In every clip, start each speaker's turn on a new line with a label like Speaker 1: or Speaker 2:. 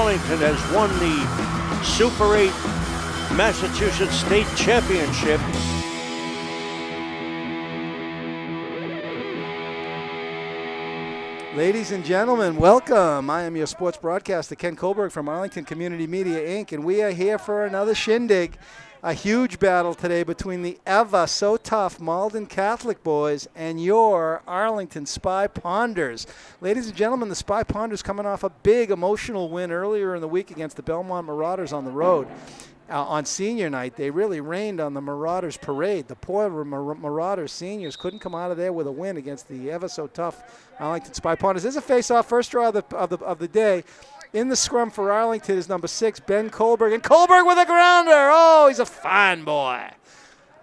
Speaker 1: Arlington has won the Super 8 Massachusetts State Championship.
Speaker 2: Ladies and gentlemen, welcome. I am your sports broadcaster, Ken Kohlberg from Arlington Community Media, Inc., and we are here for another shindig. A huge battle today between the ever-so-tough Malden Catholic boys and your Arlington Spy Ponders. Ladies and gentlemen, the Spy Ponders coming off a big emotional win earlier in the week against the Belmont Marauders on the road. On senior night, they really rained on the Marauders parade. The poor Marauders seniors couldn't come out of there with a win against the ever-so-tough Arlington Spy Ponders. There's a face-off, first draw of the day. In the scrum for Arlington is number 6, Ben Kohlberg. And Kohlberg with a grounder. Oh, he's a fine boy.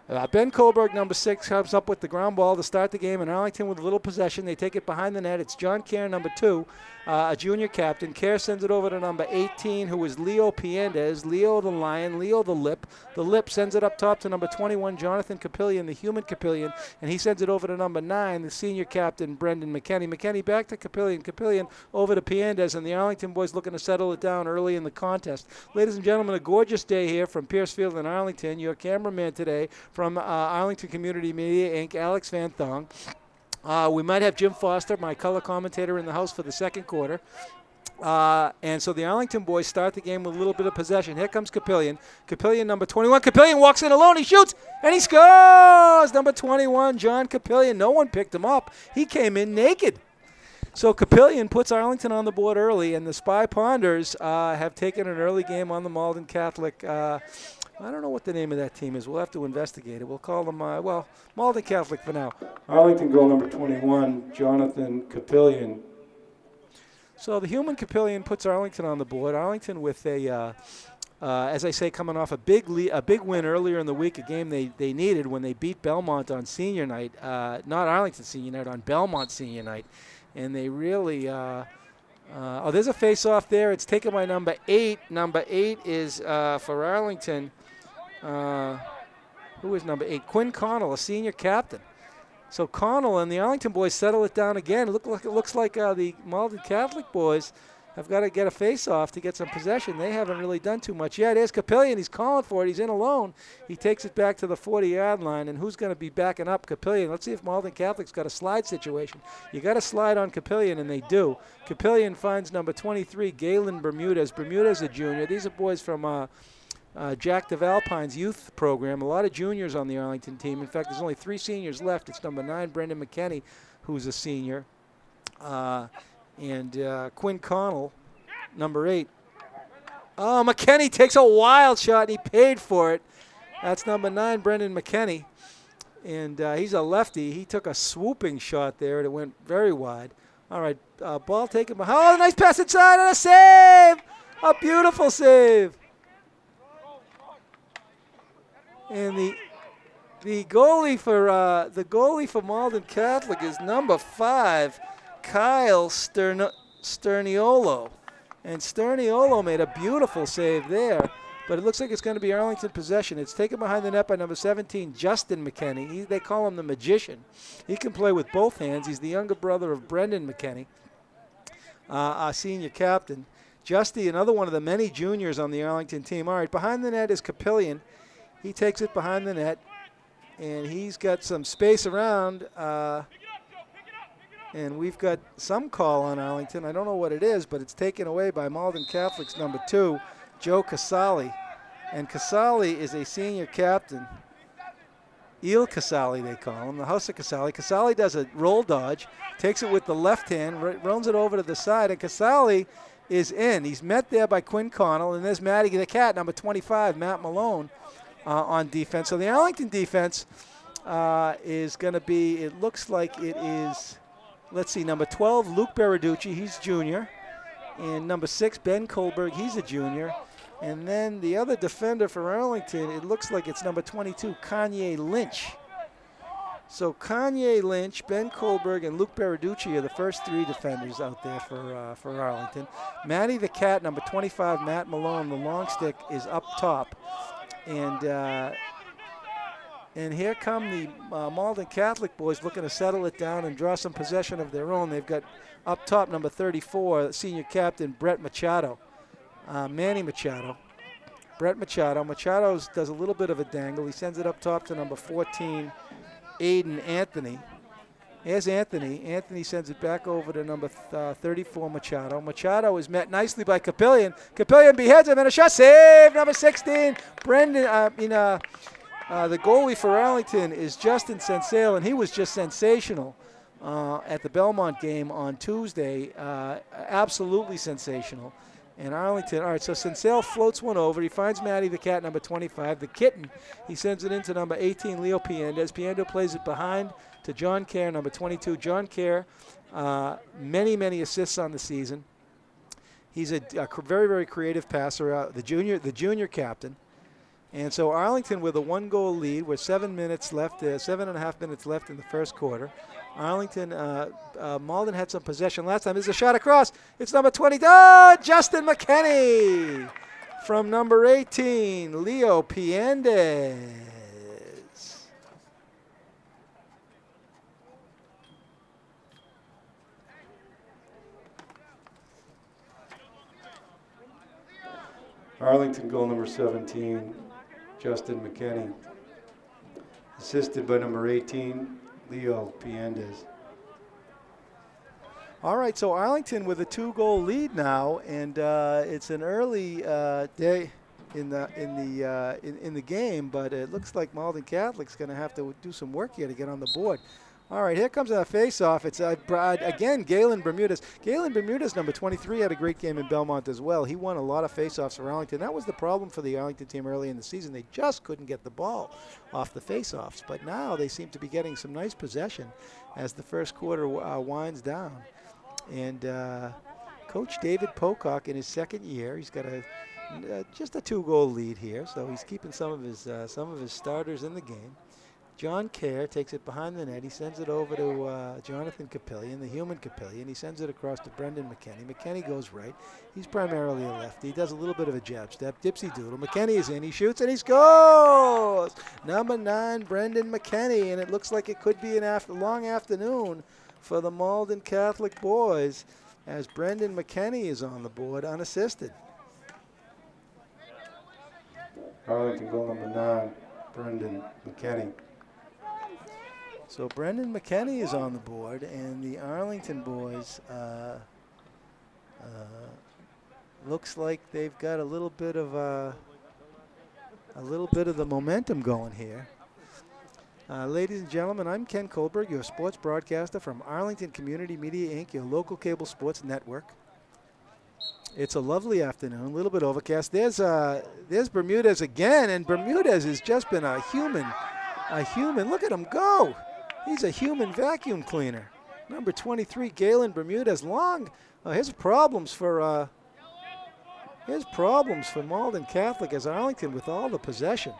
Speaker 2: Ben Kohlberg, number 6, comes up with the ground ball to start the game, and Arlington with a little possession. They take it behind the net. It's John Kerr, number 2, a junior captain. Kerr sends it over to number 18, who is Leo Piendez. Leo the Lion, Leo the Lip. The Lip sends it up top to number 21, Jonathan Capillion, the human Capillion, and he sends it over to number 9, the senior captain, Brendan McKenney. McKenney back to Capillion. Capillion over to Piendez, and the Arlington boys looking to settle it down early in the contest. Ladies and gentlemen, a gorgeous day here from Pierce Field in Arlington. Your cameraman today from Arlington Community Media, Inc., Alex Van Thong. We might have Jim Foster, my color commentator, in the house for the second quarter. And so the Arlington boys start the game with a little bit of possession. Here comes Capillion. Capillion, number 21. Capillion walks in alone. He shoots, and he scores! Number 21, John Capillion. No one picked him up. He came in naked. So Capillion puts Arlington on the board early, and the Spy Ponders have taken an early game on the Malden Catholic. I don't know what the name of that team is. We'll have to investigate it. We'll call them, Malden Catholic for now. Arlington goal number 21, Jonathan Capillion. So the human Capillion puts Arlington on the board. Arlington with a, as I say, coming off a big win earlier in the week, a game they needed when they beat Belmont on senior night. Not Arlington senior night, on Belmont senior night. And they really... there's a face-off there. It's taken by number 8. Number 8 is for Arlington. Who is number 8? Quinn Connell, a senior captain. So Connell and the Arlington boys settle it down again. It looks like the Malden Catholic boys have got to get a face-off to get some possession. They haven't really done too much yet. There's Capillion. He's calling for it. He's in alone. He takes it back to the 40-yard line, and who's going to be backing up Capillion? Let's see if Malden Catholic's got a slide situation. You got to slide on Capillion, and they do. Capillion finds number 23, Galen Bermudez. Bermudez, a junior. These are boys from Jack DeValpine's youth program. A lot of juniors on the Arlington team. In fact, there's only 3 seniors left. It's number 9, Brendan McKenney, who's a senior. And Quinn Connell, number 8. Oh, McKenney takes a wild shot, and he paid for it. That's number 9, Brendan McKenney. And he's a lefty. He took a swooping shot there, and it went very wide. All right, ball taken by... Oh, nice pass inside, and a save! A beautiful save. And the goalie for Malden Catholic is number 5, Kyle Sterniolo. And Sterniolo made a beautiful save there, but it looks like it's going to be Arlington possession. It's taken behind the net by number 17, Justin McKenney. They call him the Magician. He can play with both hands. He's the younger brother of Brendan McKenney, our senior captain. Justy, another one of the many juniors on the Arlington team. All right, behind the net is Capillion. He takes it behind the net, and he's got some space around. And we've got some call on Arlington. I don't know what it is, but it's taken away by Malden Catholic's number 2, Joe Casali. And Casali is a senior captain. Il Casali, they call him, the House of Casali. Casali does a roll dodge, takes it with the left hand, runs it over to the side, and Casali is in. He's met there by Quinn Connell, and there's Matty the Cat, number 25, Matt Malone, on defense. So the Arlington defense is going to be, it looks like it is... Let's see, number 12, Luke Baraducci, he's junior. And number 6, Ben Kohlberg, he's a junior. And then the other defender for Arlington, it looks like it's number 22, Kanye Lynch. So Kanye Lynch, Ben Kohlberg, and Luke Baraducci are the first 3 defenders out there for Arlington. Matty the Cat, number 25, Matt Malone, the long stick, is up top. And here come the Malden Catholic boys looking to settle it down and draw some possession of their own. They've got up top number 34, senior captain Brett Machado. Manny Machado. Brett Machado. Machado does a little bit of a dangle. He sends it up top to number 14, Aiden Anthony. Here's Anthony. Anthony sends it back over to number 34, Machado. Machado is met nicely by Capillion. Capillion beheads him, and a shot save, number 16. Brendan, the goalie for Arlington is Justin Sensale, and he was just sensational at the Belmont game on Tuesday. Absolutely sensational. And Arlington, all right, so Sensale floats one over. He finds Matty the Cat, number 25. The Kitten, he sends it into number 18, Leo Piendez. Piendez plays it behind to John Kerr, number 22. John Kerr, many assists on the season. He's a very, very creative passer, the junior captain. And so Arlington with a 1-goal lead with 7.5 minutes left in the first quarter. Arlington, Malden had some possession last time. There's a shot across. It's number 20. Justin McKenney from number 18, Leo Piendez.
Speaker 3: Arlington goal number 17, Justin McKenney. Assisted by number 18, Leo Piendez.
Speaker 2: All right, so Arlington with a 2-goal lead now, and it's an early day in the game, but it looks like Malden Catholic's going to have to do some work here to get on the board. All right, here comes a face-off. It's again Galen Bermudez. Galen Bermudez, number 23, had a great game in Belmont as well. He won a lot of face-offs for Arlington. That was the problem for the Arlington team early in the season. They just couldn't get the ball off the face-offs. But now they seem to be getting some nice possession as the first quarter winds down. And Coach David Pocock in his second year, he's got just a 2-goal lead here, so he's keeping some of his starters in the game. John Kerr takes it behind the net. He sends it over to Jonathan Capillion, the human Capillion. He sends it across to Brendan McKenney. McKenney goes right. He's primarily a lefty. He does a little bit of a jab step. Dipsy doodle. McKenney is in. He shoots and he scores! Number 9, Brendan McKenney. And it looks like it could be a long afternoon for the Malden Catholic boys as Brendan McKenney is on the board unassisted.
Speaker 3: Arlington goal number 9, Brendan McKenney.
Speaker 2: So Brendan McKenney is on the board, and the Arlington boys looks like they've got a little bit of the momentum going here. Ladies and gentlemen, I'm Ken Kohlberg, your sports broadcaster from Arlington Community Media, Inc., your local cable sports network. It's a lovely afternoon, a little bit overcast. There's Bermudez again, and Bermudez has just been a human. Look at him go. He's a human vacuum cleaner. Number 23, Galen Bermudez. His problems for Malden Catholic as Arlington with all the possession.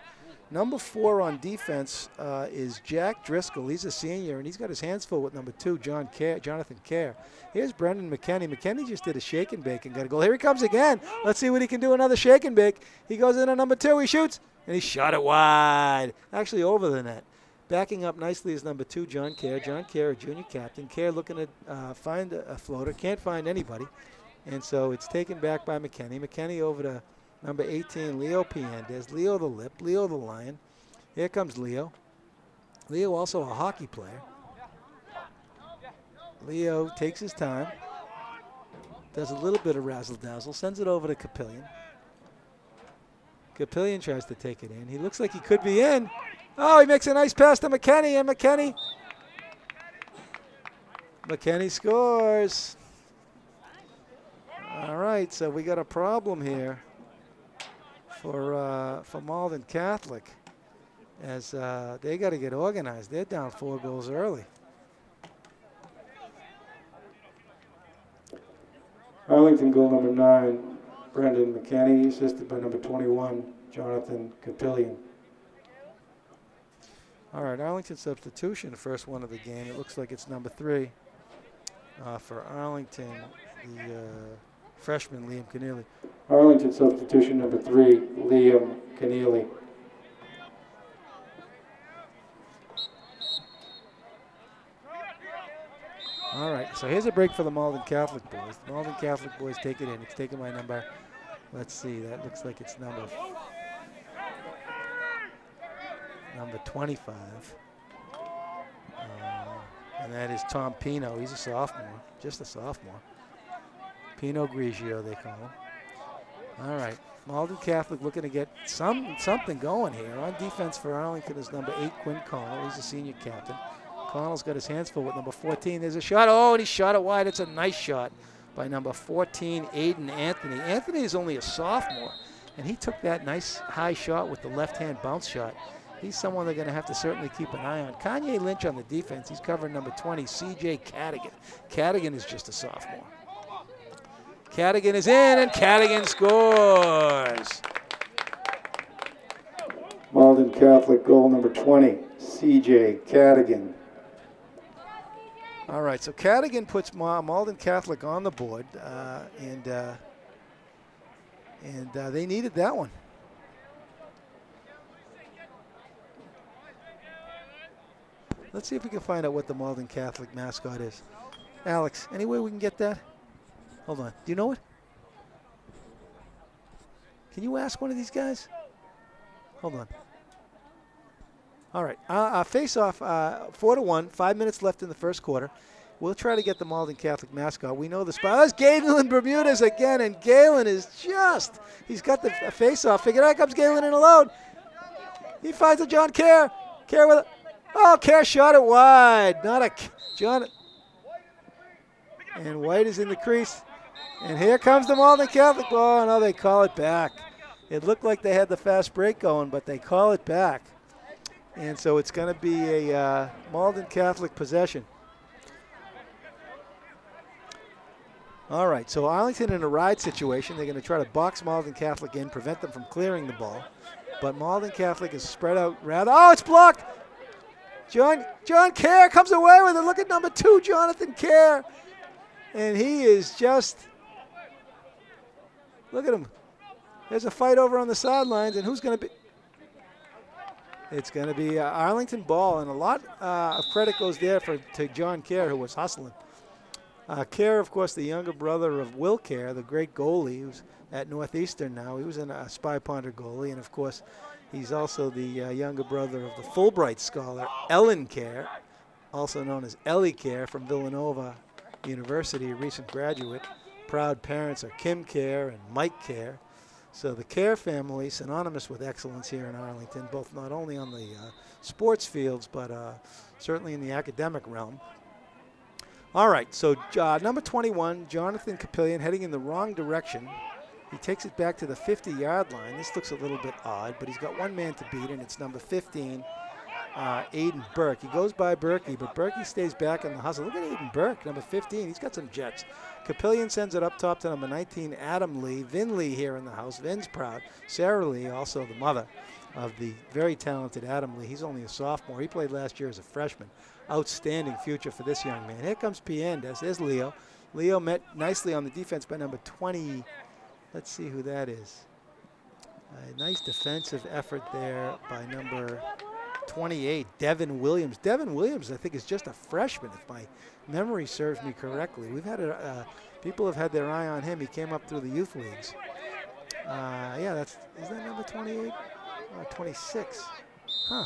Speaker 2: Number 4 on defense is Jack Driscoll. He's a senior, and he's got his hands full with number 2, Jonathan Kerr. Here's Brendan McKenney. McKenney just did a shake and bake and got a goal. Here he comes again. Let's see what he can do. Another shake and bake. He goes in on number 2. He shoots, and he shot it wide, actually over the net. Backing up nicely is number 2, John Kerr. John Kerr, a junior captain. Kerr looking to find a floater. Can't find anybody. And so it's taken back by McKenney. McKenney over to number 18, Leo Piendez. Leo the Lip. Leo the Lion. Here comes Leo. Leo also a hockey player. Leo takes his time. Does a little bit of razzle-dazzle. Sends it over to Capillion. Capillion tries to take it in. He looks like he could be in. Oh, he makes a nice pass to McKenney, and McKenney scores. All right, so we got a problem here for Malden Catholic as they got to get organized. They're down 4 goals early.
Speaker 3: Arlington goal number 9, Brendan McKenney, assisted by number 21, Jonathan Capillion.
Speaker 2: All right, Arlington substitution, the first one of the game. It looks like it's number 3 for Arlington, the freshman, Liam Keneally.
Speaker 3: Arlington substitution number 3, Liam Keneally.
Speaker 2: All right, so here's a break for the Malden Catholic boys. The Malden Catholic boys take it in. It's taken by number Let's see, that looks like it's number 25. And that is Tom Pino. He's a sophomore, just a sophomore. Pino Grigio, they call him. All right, Malden Catholic looking to get something going here. On defense for Arlington is number 8, Quinn Connell. He's the senior captain. Connell's got his hands full with number 14. There's a shot. Oh, and he shot it wide. It's a nice shot by number 14, Aiden Anthony. Anthony is only a sophomore, and he took that nice high shot with the left-hand bounce shot. He's someone they're going to have to certainly keep an eye on. Kanye Lynch on the defense. He's covering number 20, C.J. Cadigan. Cadigan is just a sophomore. Cadigan is in, and Cadigan scores.
Speaker 3: Malden Catholic goal number 20, C.J. Cadigan.
Speaker 2: All right, so Cadigan puts Malden Catholic on the board, and they needed that one. Let's see if we can find out what the Malden Catholic mascot is. Alex, any way we can get that? Hold on. Do you know it? Can you ask one of these guys? Hold on. All right. Face-off, 4-1. 5 minutes left in the first quarter. We'll try to get the Malden Catholic mascot. We know the spot. That's Galen Bermudez again, and Galen is he's got the face-off figured out. Here comes Galen in alone. He finds a John Kerr. Kerr with Kerr shot it wide. Not a John. And White is in the crease. And here comes the Malden Catholic. Oh, no, they call it back. It looked like they had the fast break going, but they call it back. And so it's going to be a Malden Catholic possession. All right, so Arlington in a ride situation. They're going to try to box Malden Catholic in, prevent them from clearing the ball. But Malden Catholic is spread out rather. Oh, it's blocked. John Kerr comes away with it. Look at number 2, Jonathan Kerr. And he is just, look at him. There's a fight over on the sidelines, and who's going to be? It's going to be Arlington ball, and a lot of credit goes there to John Kerr, who was hustling. Kerr, of course, the younger brother of Will Kerr, the great goalie, who's at Northeastern now. He was a Spy Ponder goalie, and of course, he's also the younger brother of the Fulbright scholar, Ellen Kerr, also known as Ellie Kerr from Villanova University, a recent graduate. Proud parents are Kim Kerr and Mike Kerr. So the Kerr family, synonymous with excellence here in Arlington, both not only on the sports fields, but certainly in the academic realm. All right, so number 21, Jonathan Capillion, heading in the wrong direction. He takes it back to the 50-yard line. This looks a little bit odd, but he's got one man to beat, and it's number 15, Aiden Burke. He goes by Berkey, but Berkey stays back in the hustle. Look at Aiden Burke, number 15. He's got some jets. Capillion sends it up top to number 19, Adam Lee. Vin Lee here in the house. Vin's proud. Sarah Lee, also the mother of the very talented Adam Lee. He's only a sophomore. He played last year as a freshman. Outstanding future for this young man. Here comes Piendes. There's Leo. Leo met nicely on the defense by number 20. Let's see who that is. A nice defensive effort there by number 28, Devin Williams. Devin Williams, I think, is just a freshman, if my memory serves me correctly. We've had people have had their eye on him. He came up through the youth leagues. Is that number 28 or 26? Huh.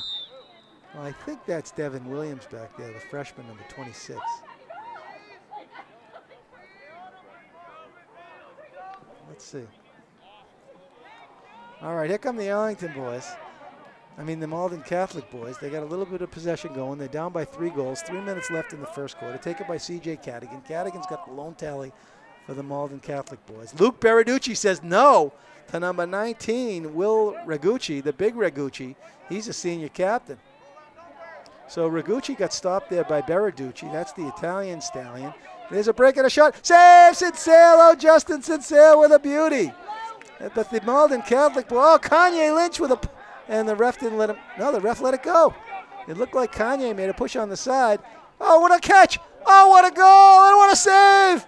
Speaker 2: Well, I think that's Devin Williams back there, the freshman, number 26. Let's see. All right, here come the Arlington boys. The Malden Catholic boys. They got a little bit of possession going. They're down by 3 goals. 3 minutes left in the first quarter. Taken by C.J. Cadigan. Cadigan's got the lone tally for the Malden Catholic boys. Luke Baraducci says no to number 19, Will Ragucci, the big Ragucci. He's a senior captain. So Ragucci got stopped there by Baraducci. That's the Italian stallion. There's a break and a shot. Save Sincere. Oh, Justin Sincere with a beauty. But the Malden Catholic boy. Oh, Kanye Lynch with a... And the ref didn't let him. No, the ref let it go. It looked like Kanye made a push on the side. Oh, what a catch. Oh, what a goal. And what a save.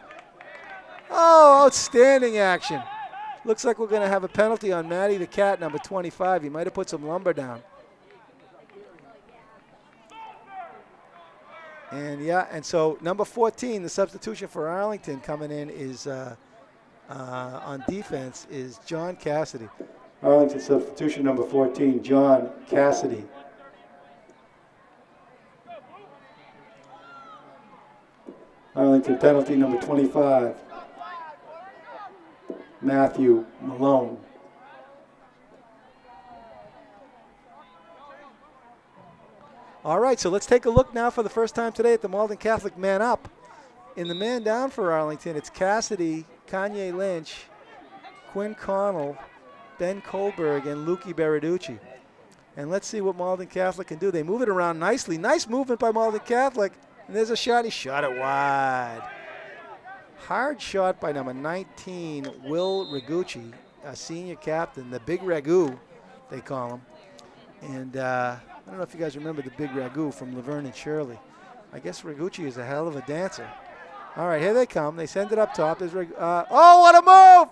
Speaker 2: Oh, outstanding action. Looks like we're going to have a penalty on Matty the Cat, number 25. He might have put some lumber down. And so number 14, the substitution for Arlington coming in is on defense is John Cassidy.
Speaker 3: Arlington substitution number 14, John Cassidy. Arlington penalty number 25, Matthew Malone.
Speaker 2: All right, so let's take a look now for the first time today at the Malden Catholic man up. In the man down for Arlington, it's Cassidy, Kanye Lynch, Quinn Connell, Ben Kohlberg, and Lukey Baraducci. And let's see what Malden Catholic can do. They move it around nicely. Nice movement by Malden Catholic. And there's a shot. He shot it wide. Hard shot by number 19, Will Ragucci, a senior captain, the Big Ragu, they call him. And I don't know if you guys remember the Big Ragu from Laverne and Shirley. I guess Ragucci is a hell of a dancer. All right, here they come. They send it up top. There's oh, what a move!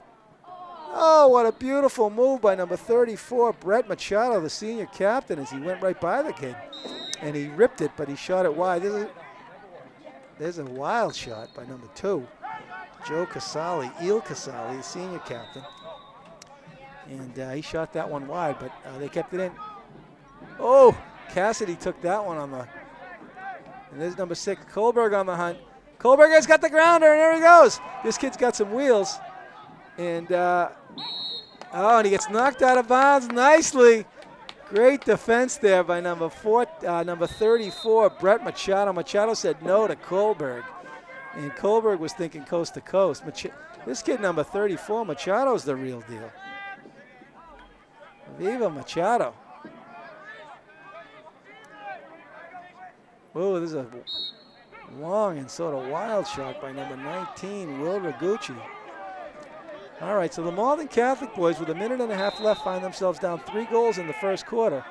Speaker 2: Oh, what a beautiful move by number 34, Brett Machado, the senior captain, as he went right by the kid. And he ripped it, but he shot it wide. There's a wild shot by number 2, Joe Casali, Il Casali, the senior captain. And he shot that one wide, but they kept it in. Oh, Cassidy took that one on the, and there's number 6, Kohlberg on the hunt. Kohlberg has got the grounder, and there he goes. This kid's got some wheels. And, and he gets knocked out of bounds nicely. Great defense there by number 34, Brett Machado. Machado said no to Kohlberg. And Kohlberg was thinking coast to coast. This kid, number 34, Machado's the real deal. Viva Machado. Whoa, this is a long and sort of wild shot by number 19, Will Ragucci. All right, so the Malden Catholic boys, with a minute and a half left, find themselves down 3 goals in the first quarter.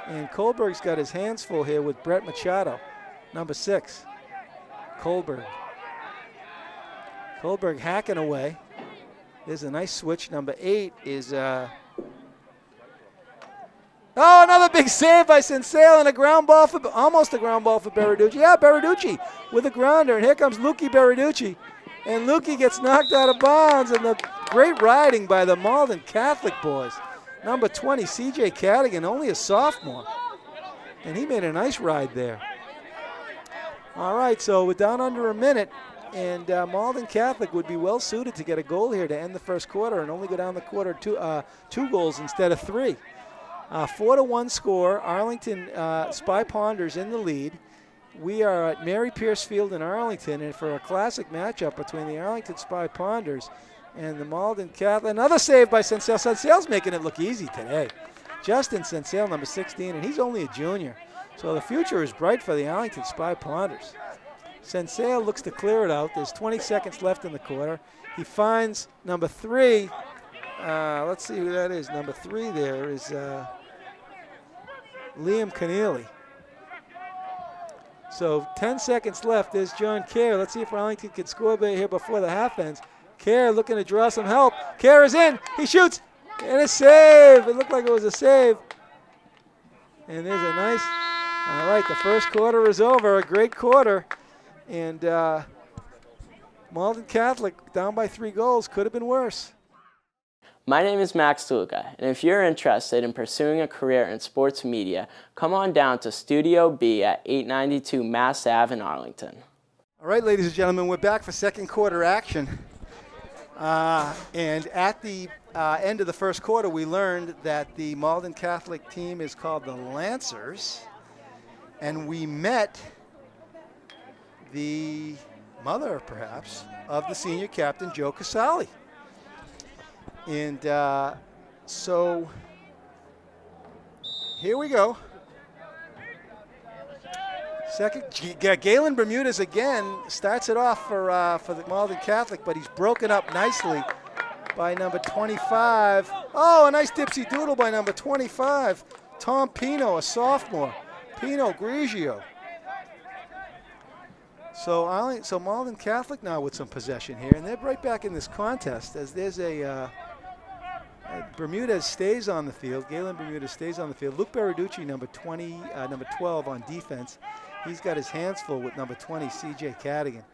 Speaker 2: And Kohlberg's got his hands full here with Brett Machado, number 6, Kohlberg. Kohlberg hacking away. There's a nice switch. Number 8 is... Oh, another big save by Sensale, and a ground ball for, almost a ground ball for Baraducci. Yeah, Baraducci with a grounder, and here comes Lukey Baraducci. And Lukey gets knocked out of bounds, and the great riding by the Malden Catholic boys. Number 20, CJ Cadigan, only a sophomore. And he made a nice ride there. All right, so we're down under a minute, and Malden Catholic would be well suited to get a goal here to end the first quarter and only go down the quarter 2 goals instead of 3. 4-1 score. Arlington Spy Ponders in the lead. We are at Mary Pierce Field in Arlington, and for a classic matchup between the Arlington Spy Ponders and the Malden Catholic. Another save by Sensale. Sensale's making it look easy today. Justin Sensale, number 16, and he's only a junior. So the future is bright for the Arlington Spy Ponders. Sensale looks to clear it out. There's 20 seconds left in the quarter. He finds number 3. Let's see who that is. Number 3 there is Liam Keneally. So 10 seconds left. There's John Kerr. Let's see if Arlington can score here before the half ends. Kerr looking to draw some help. Kerr is in. He shoots. And a save. It looked like it was a save. And there's a nice. All right, the first quarter is over. A great quarter. And Malden Catholic down by 3 goals. Could have been worse.
Speaker 4: My name is Max DeLuca, and if you're interested in pursuing a career in sports media, come on down to Studio B at 892 Mass Ave in Arlington.
Speaker 2: All right, ladies and gentlemen, we're back for second quarter action. And at the end of the first quarter, we learned that the Malden Catholic team is called the Lancers, and we met the mother, perhaps, of the senior captain, Joe Casali. And so here we go. Galen Bermudez again starts it off for the Malden Catholic, but he's broken up nicely by number 25. Oh, a nice dipsy doodle by number 25, Tom Pino, a sophomore. Pino Grigio. So Malden Catholic now with some possession here, and they're right back in this contest as there's a Bermudez stays on the field. Galen Bermudez stays on the field. Luke Baraducci, number 12 on defense. He's got his hands full with number 20, CJ Cadigan.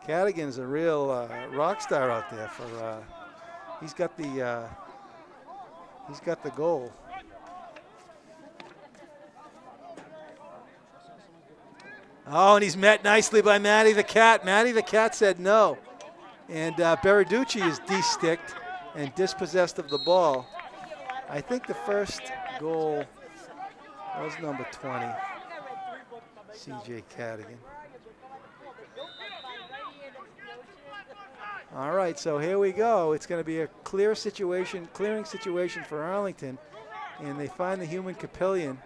Speaker 2: Cadigan is a real rock star out there He's got the goal. Oh, and he's met nicely by Matty the Cat. Matty the Cat said no. And Berarducci is de-sticked and dispossessed of the ball. I think the first goal was number 20, C.J. Cadigan. All right, so here we go. It's going to be a clearing situation for Arlington. And they find the human Capillion.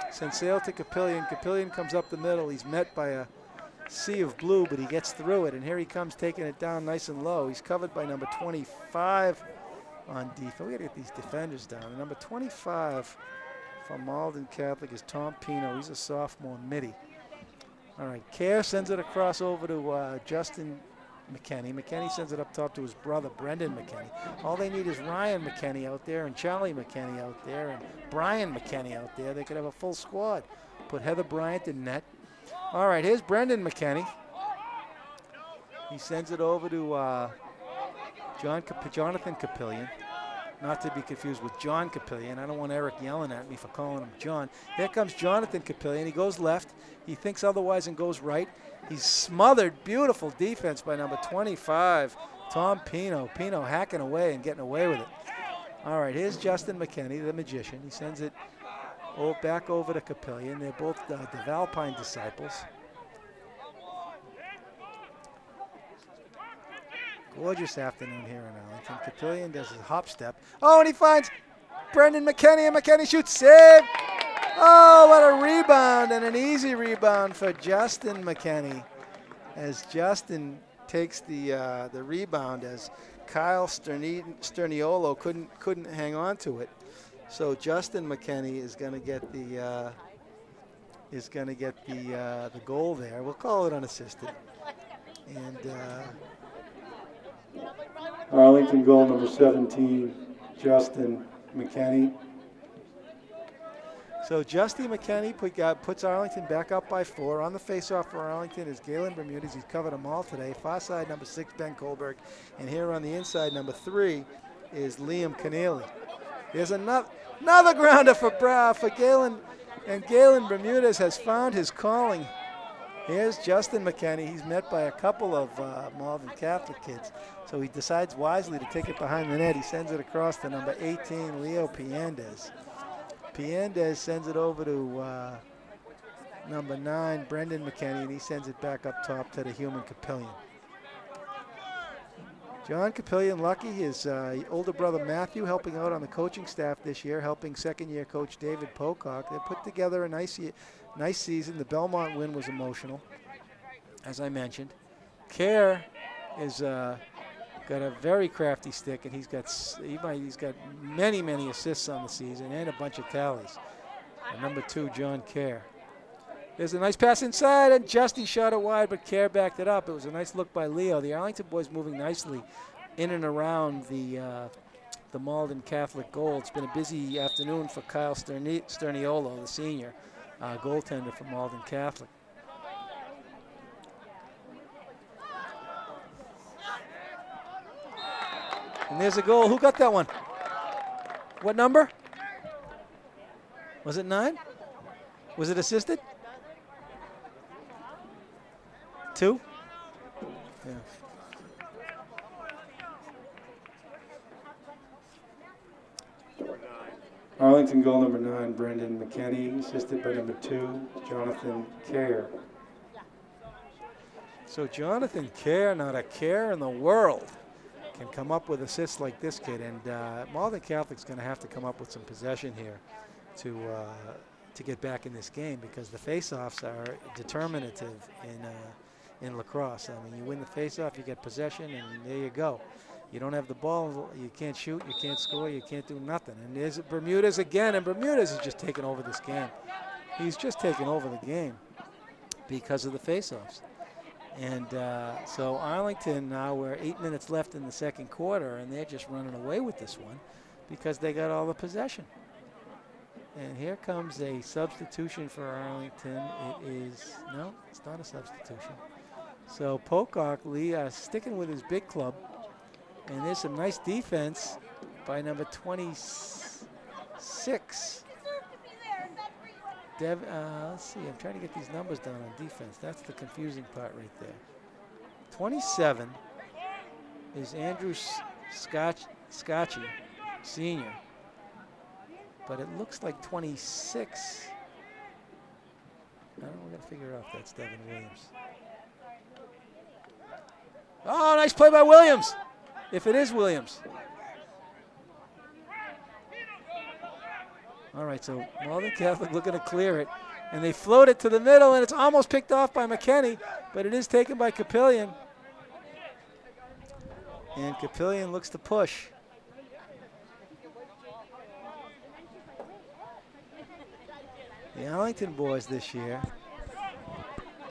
Speaker 2: Send sail to Capillion. Capillion comes up the middle. He's met by a sea of blue, but he gets through it. And here he comes taking it down nice and low. He's covered by number 25 on defense. We got to get these defenders down. And number 25 from Malden Catholic is Tom Pino. He's a sophomore midi. All right, Kerr sends it across over to Justin McKenney. McKenney sends it up top to his brother, Brendan McKenney. All they need is Ryan McKenney out there and Charlie McKenney out there and Brian McKenney out there. They could have a full squad. Put Heather Bryant in net. All right, here's Brendan McKenney. He sends it over to Jonathan Capillion. Not to be confused with John Capillion. I don't want Eric yelling at me for calling him John. Here comes Jonathan Capillion. He goes left. He thinks otherwise and goes right. He's smothered. Beautiful defense by number 25, Tom Pino. Pino hacking away and getting away with it. All right, here's Justin McKenney, the magician. He sends it back over to Capillion. They're both the Valpine disciples. Gorgeous afternoon here in Arlington. Capillion does his hop step. Oh, and he finds Brendan McKenney, and McKenney shoots. Save! Oh, what a rebound, and an easy rebound for Justin McKenney, as Justin takes the rebound, as Kyle Sterniolo couldn't hang on to it. So Justin McKenney is going to get the goal there. We'll call it unassisted. And
Speaker 3: Arlington goal number 17, Justin McKenney.
Speaker 2: So Justin McKenney puts Arlington back up by 4. On the faceoff for Arlington is Galen Bermudez. He's covered them all today. Far side, number 6, Ben Kohlberg. And here on the inside, number 3 is Liam Keneally. There's another grounder for Galen. And Galen Bermudez has found his calling. Here's Justin McKenney. He's met by a couple of Malden Catholic kids. So he decides wisely to take it behind the net. He sends it across to number 18, Leo Piandez. Piandez sends it over to number 9, Brendan McKenney, and he sends it back up top to the human Capillion. John Capillion, lucky his older brother Matthew helping out on the coaching staff this year, helping second-year coach David Pocock. They put together a nice season. The Belmont win was emotional, as I mentioned. Kerr is got a very crafty stick, and he's got many assists on the season and a bunch of tallies. And number 2, John Kerr. There's a nice pass inside, and Justy shot it wide, but Kerr backed it up. It was a nice look by Leo. The Arlington boys moving nicely in and around the Malden Catholic goal. It's been a busy afternoon for Kyle Sterniolo, the senior goaltender for Malden Catholic. And there's a goal. Who got that one? What number? Was it 9? Was it assisted? 2? Yeah.
Speaker 3: Arlington goal number 9, Brendan McKenney, assisted by number 2, Jonathan Kerr.
Speaker 2: So Jonathan Kerr, not a care in the world, can come up with assists like this kid. And Malden Catholic's going to have to come up with some possession here to get back in this game, because the face-offs are determinative in lacrosse. I mean, you win the face-off, you get possession, and there you go. You don't have the ball, you can't shoot, you can't score, you can't do nothing. And there's Bermudez again, and Bermudez is just taking over this game. He's just taking over the game because of the face-offs. And so Arlington, now we're 8 minutes left in the second quarter, and they're just running away with this one because they got all the possession. And here comes a substitution for Arlington. It is, no, it's not a substitution. So Pocock, Lee, sticking with his big club, And there's some nice defense by number 26. Let's see, I'm trying to get these numbers down on defense. That's the confusing part right there. 27 is Andrew Scotchy, senior. But it looks like 26. I don't know, we're going to figure out if that's Devin Williams. Oh, nice play by Williams. If it is Williams. All right, so Malden Catholic looking to clear it. And they float it to the middle, and it's almost picked off by McKinney, but it is taken by Capillion. And Capillion looks to push. The Arlington boys this year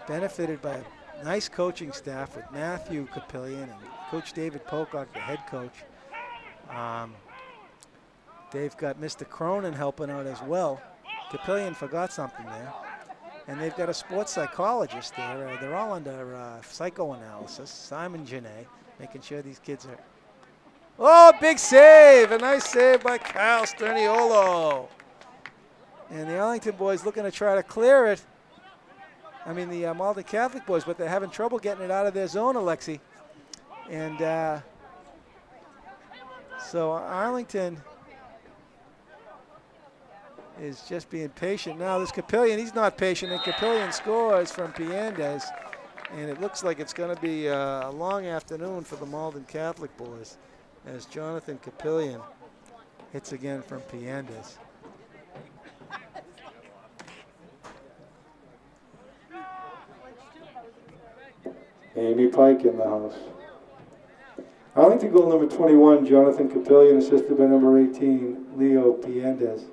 Speaker 2: benefited by a nice coaching staff with Matthew Capillion and Coach David Pocock, the head coach. They've got Mr. Cronin helping out as well. Capillion forgot something there. And they've got a sports psychologist there. They're all under psychoanalysis. Simon Genet, making sure these kids are... Oh, big save! A nice save by Kyle Sterniolo. And the Arlington boys looking to try to clear it. I mean, the Malden Catholic boys, but they're having trouble getting it out of their zone, Alexi. And so Arlington is just being patient. Now this Capillion, he's not patient, and Capillion scores from Piandez. And it looks like it's going to be a long afternoon for the Malden Catholic boys as Jonathan Capillion hits again from Piandez.
Speaker 3: Amy Pike in the house. Arlington goal number 21, Jonathan Capillion, assisted by number 18, Leo Piandez.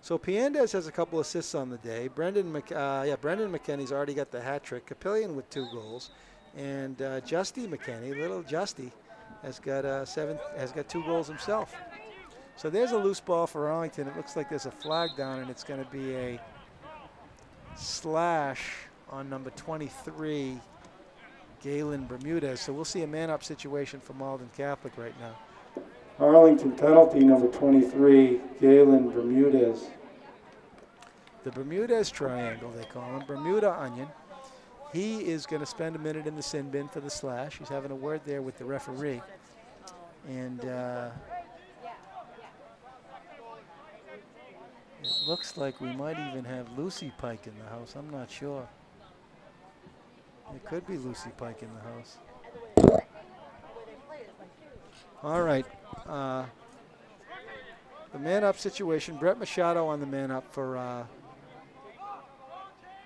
Speaker 2: So Piandez has a couple assists on the day. Brendan McKinney's already got the hat trick. Capillion with 2 goals, and Justy McKinney, little Justy, has got 2 goals himself. So there's a loose ball for Arlington. It looks like there's a flag down, and it's going to be a slash on number 23, Galen Bermudez. So we'll see a man-up situation for Malden Catholic right now.
Speaker 3: Arlington penalty number 23, Galen Bermudez.
Speaker 2: The Bermudez triangle, they call him, Bermuda Onion. He is going to spend a minute in the sin bin for the slash. He's having a word there with the referee. And it looks like we might even have Lucy Pike in the house. I'm not sure. It could be Lucy Pike in the house. All right. The man-up situation. Brett Machado on the man-up for...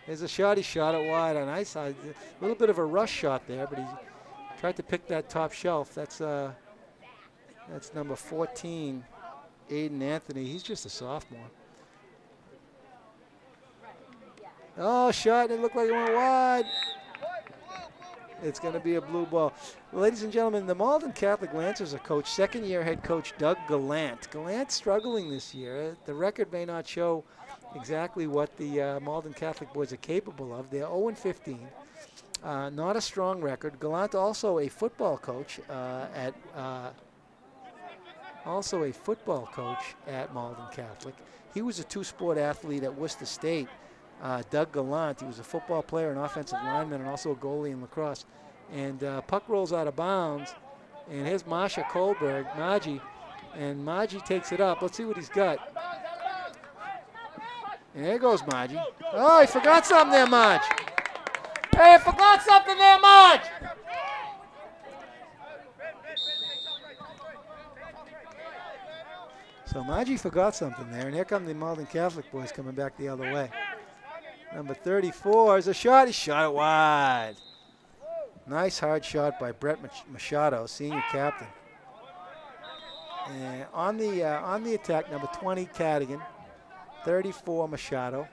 Speaker 2: there's a shot. He shot it wide on ice. A little bit of a rush shot there, but he tried to pick that top shelf. That's number 14, Aiden Anthony. He's just a sophomore. Oh, shot. It looked like it went wide. It's going to be a blue ball. Ladies and gentlemen, the Malden Catholic Lancers are coached, second-year head coach Doug Gallant. Gallant's struggling this year. The record may not show exactly what the Malden Catholic boys are capable of. They're 0-15. Not a strong record. Gallant also a football coach at Malden Catholic. He was a 2-sport athlete at Worcester State. Doug Gallant, he was a football player, an offensive lineman, and also a goalie in lacrosse. And puck rolls out of bounds, and here's Masha Kohlberg, Maji, and Maji takes it up. Let's see what he's got. And there goes Maji. Oh, he forgot something there, Maj. Hey, I forgot something there, Maj. So Maji forgot something there, and here come the Malden Catholic boys coming back the other way. Number 34 is a shot. He shot it wide. Nice hard shot by Brett Machado, senior captain. And on the attack, number 20 Cadigan, 34 Machado.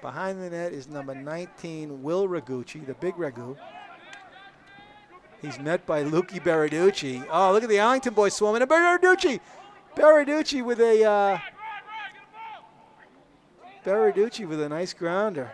Speaker 2: Behind the net is number 19 Will Ragucci, the big Ragu. He's met by Luki Baraducci. Oh, look at the Arlington boys swarming. Baraducci with a Berarducci with a nice grounder.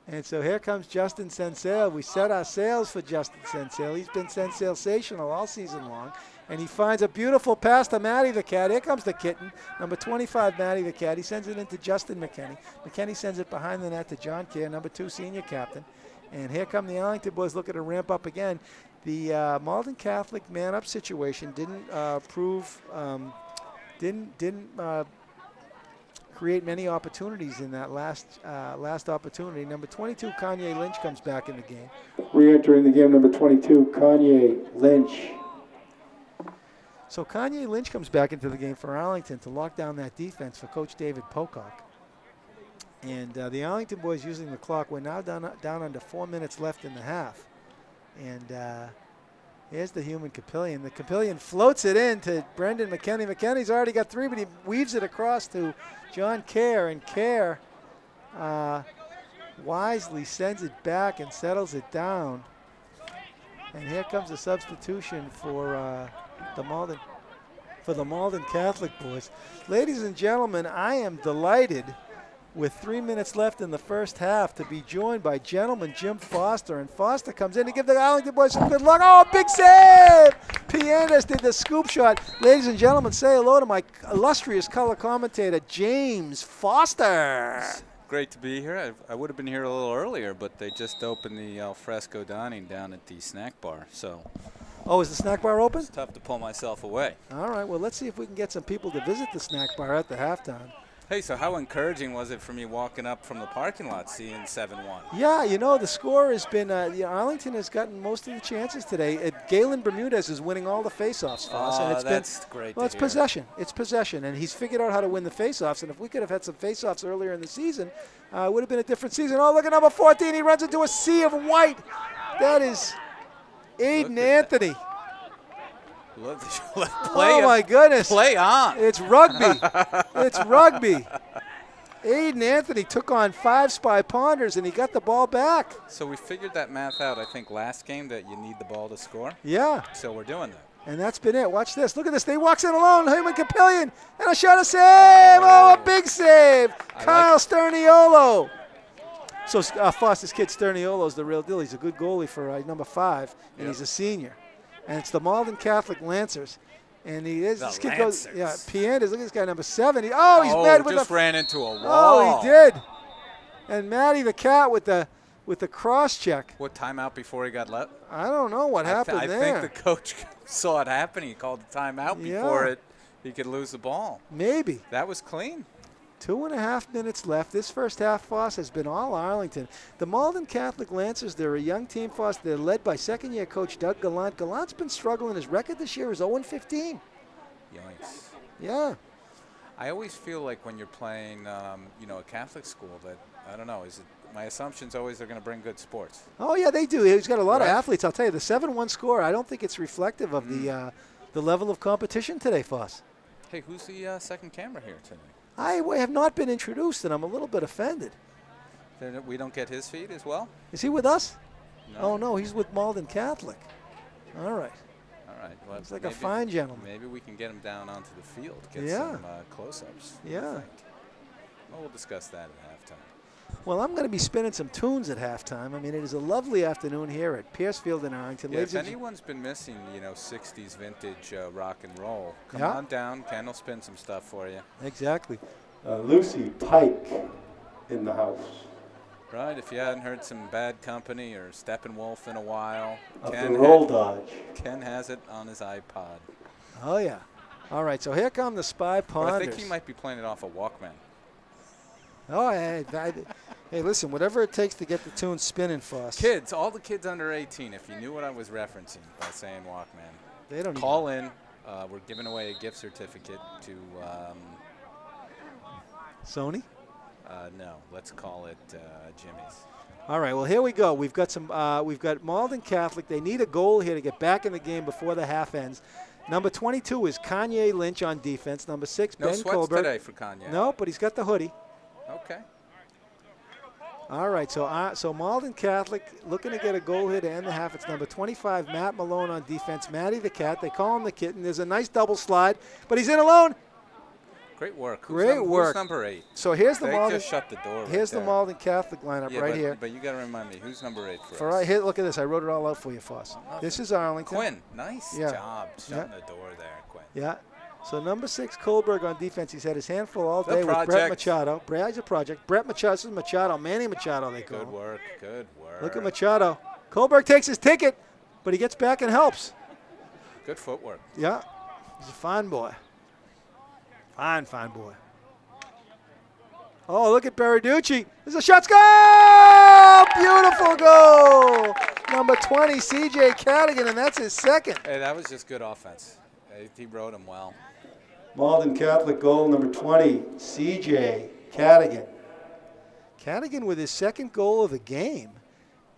Speaker 2: And so here comes Justin Sensale. We set our sails for Justin Sensale. He's been sensational all season long. And he finds a beautiful pass to Matty the Cat. Here comes the kitten. Number 25, Matty the Cat. He sends it into Justin McKinney. McKinney sends it behind the net to John Kerr, number 2 senior captain. And here come the Arlington boys looking to ramp up again. The Malden Catholic man-up situation didn't create many opportunities in that last opportunity. Number 22, Kanye Lynch, comes back in the game.
Speaker 3: Re-entering the game, number 22, Kanye Lynch.
Speaker 2: So Kanye Lynch comes back into the game for Arlington to lock down that defense for Coach David Pocock. And the Arlington boys using the clock. We're now down under 4 minutes left in the half. And here's the human Capillion. The Capillion floats it in to Brendan McKinney. McKinney's already got 3, but he weaves it across to John Kerr. And Kerr wisely sends it back and settles it down. And here comes a substitution for the Malden Catholic boys. Ladies and gentlemen, I am delighted with 3 minutes left in the first half to be joined by gentleman Jim Foster. And Foster comes in to give the Arlington boys some good luck. Oh, big save! Pianez did the scoop shot. Ladies and gentlemen, say hello to my illustrious color commentator, James Foster.
Speaker 5: Great to be here. I would have been here a little earlier, but they just opened the al fresco dining down at the snack bar, so
Speaker 2: Oh, is the snack bar open?
Speaker 5: it's tough to pull myself away.
Speaker 2: All right, well, let's see if we can get some people to visit the snack bar at the halftime.
Speaker 5: Hey, so how encouraging was it for me walking up from the parking lot seeing 7-1?
Speaker 2: Yeah, you know, the score has been, Arlington has gotten most of the chances today. Galen Bermudez is winning all the faceoffs for us. And it's
Speaker 5: that's great
Speaker 2: Well,
Speaker 5: to
Speaker 2: it's
Speaker 5: hear.
Speaker 2: possession. It's possession, and he's figured out how to win the faceoffs. And if we could have had some faceoffs earlier in the season, it would have been a different season. Oh, look at number 14. He runs into a sea of white. That is Aiden Anthony. Oh, my goodness.
Speaker 5: Play on.
Speaker 2: It's rugby. It's rugby. Aiden Anthony took on 5 Spy Ponders, and he got the ball back.
Speaker 5: So we figured that math out, I think, last game, that you need the ball to score.
Speaker 2: Yeah.
Speaker 5: So we're doing that.
Speaker 2: And that's been it. Watch this. Look at this. He walks in alone. Human Capillion. And a shot, a save. Oh, a big save. Kyle Sterniolo. So Foster's kid Sterniolo's the real deal. He's a good goalie for number 5, and he's a senior. And it's the Malden Catholic Lancers. And he is. This kid goes. Yeah, Pianez. Look at this guy, number 7. He's mad with
Speaker 5: just ran into a wall.
Speaker 2: Oh, he did. And Matty the Cat with the cross check.
Speaker 5: What timeout before he got let?
Speaker 2: I don't know what happened
Speaker 5: I
Speaker 2: there.
Speaker 5: think the coach saw it happen. He called the timeout before he could lose the ball.
Speaker 2: Maybe.
Speaker 5: That was clean.
Speaker 2: 2.5 minutes left. This first half, Foss, has been all Arlington. The Malden Catholic Lancers, they're a young team, Foss. They're led by second-year coach Doug Gallant. Gallant's been struggling. His record this year is 0-15.
Speaker 5: Yikes.
Speaker 2: Yeah.
Speaker 5: I always feel like when you're playing, a Catholic school, that, I don't know, my assumption's always they're going to bring good sports.
Speaker 2: Oh, yeah, they do. He's got a lot of athletes. I'll tell you, the 7-1 score, I don't think it's reflective of the level of competition today, Foss.
Speaker 5: Hey, who's the second camera here tonight?
Speaker 2: I have not been introduced, and I'm a little bit offended.
Speaker 5: We don't get his feed as well?
Speaker 2: Is he with us?
Speaker 5: No.
Speaker 2: Oh, no, he's with Malden Catholic. All right.
Speaker 5: All right. Well,
Speaker 2: He's like a fine gentleman.
Speaker 5: Maybe we can get him down onto the field, get
Speaker 2: Yeah.
Speaker 5: some close-ups.
Speaker 2: Yeah.
Speaker 5: Well, we'll discuss that at halftime.
Speaker 2: Well, I'm going to be spinning some tunes at halftime. I mean, it is a lovely afternoon here at Piercefield in Arlington.
Speaker 5: Yeah, if anyone's been missing, 60s vintage rock and roll, come on down. Ken will spin some stuff for you.
Speaker 2: Exactly.
Speaker 3: Lucy Pike in the house.
Speaker 5: Right, if you hadn't heard some Bad Company or Steppenwolf in a while,
Speaker 3: Of the Roll Dodge.
Speaker 5: Ken has it on his iPod.
Speaker 2: Oh, yeah. All right, so here come the Spy Ponders.
Speaker 5: But I think he might be playing it off a Walkman.
Speaker 2: Oh, hey, listen, whatever it takes to get the tune spinning, Foss.
Speaker 5: Kids, all the kids under 18, if you knew what I was referencing by saying Walkman,
Speaker 2: They don't
Speaker 5: call in. We're giving away a gift certificate to,
Speaker 2: Sony?
Speaker 5: no, let's call it Jimmy's.
Speaker 2: All right, well, here we go. We've got we've got Malden Catholic. They need a goal here to get back in the game before the half ends. Number 22 is Kanye Lynch on defense. Number 6,
Speaker 5: No
Speaker 2: Ben
Speaker 5: sweats
Speaker 2: Kohlberg.
Speaker 5: today for Kanye.
Speaker 2: No, but he's got the hoodie.
Speaker 5: Okay.
Speaker 2: All right, so Malden Catholic looking to get a goal here to end the half. It's number 25, Matt Malone on defense. Matty the Cat, they call him the Kitten. There's a nice double slide, but he's in alone.
Speaker 5: Great work.
Speaker 2: Great work.
Speaker 5: Who's number 8?
Speaker 2: So here's the
Speaker 5: They
Speaker 2: Malden.
Speaker 5: just shut the door.
Speaker 2: Here's
Speaker 5: right
Speaker 2: the
Speaker 5: there.
Speaker 2: Malden Catholic lineup
Speaker 5: Yeah,
Speaker 2: right
Speaker 5: but,
Speaker 2: here.
Speaker 5: But you got to remind me, who's number 8 for
Speaker 2: For
Speaker 5: us?
Speaker 2: right here, look at this. I wrote it all out for you, Foss. This is Arlington.
Speaker 5: Quinn. Nice
Speaker 2: Yeah.
Speaker 5: job shutting the door there, Quinn.
Speaker 2: Yeah. So number 6, Kohlberg on defense. He's had his hand full all
Speaker 5: The
Speaker 2: day with Brett
Speaker 5: project.
Speaker 2: Machado. Brad's a project. Brett Machado. This is Machado. Manny Machado, they call
Speaker 5: Good
Speaker 2: him.
Speaker 5: work. Good work.
Speaker 2: Look at Machado. Kohlberg takes his ticket, but he gets back and helps.
Speaker 5: Good footwork.
Speaker 2: Yeah. He's a fine boy. Fine boy. Oh, look at Baraducci. There's a shot. Goal! Beautiful goal. Number 20, C.J. Cadigan, and that's his second.
Speaker 5: Hey, that was just good offense. He rode him well.
Speaker 3: Malden Catholic goal number 20, C.J. Cadigan.
Speaker 2: Cadigan with his second goal of the game.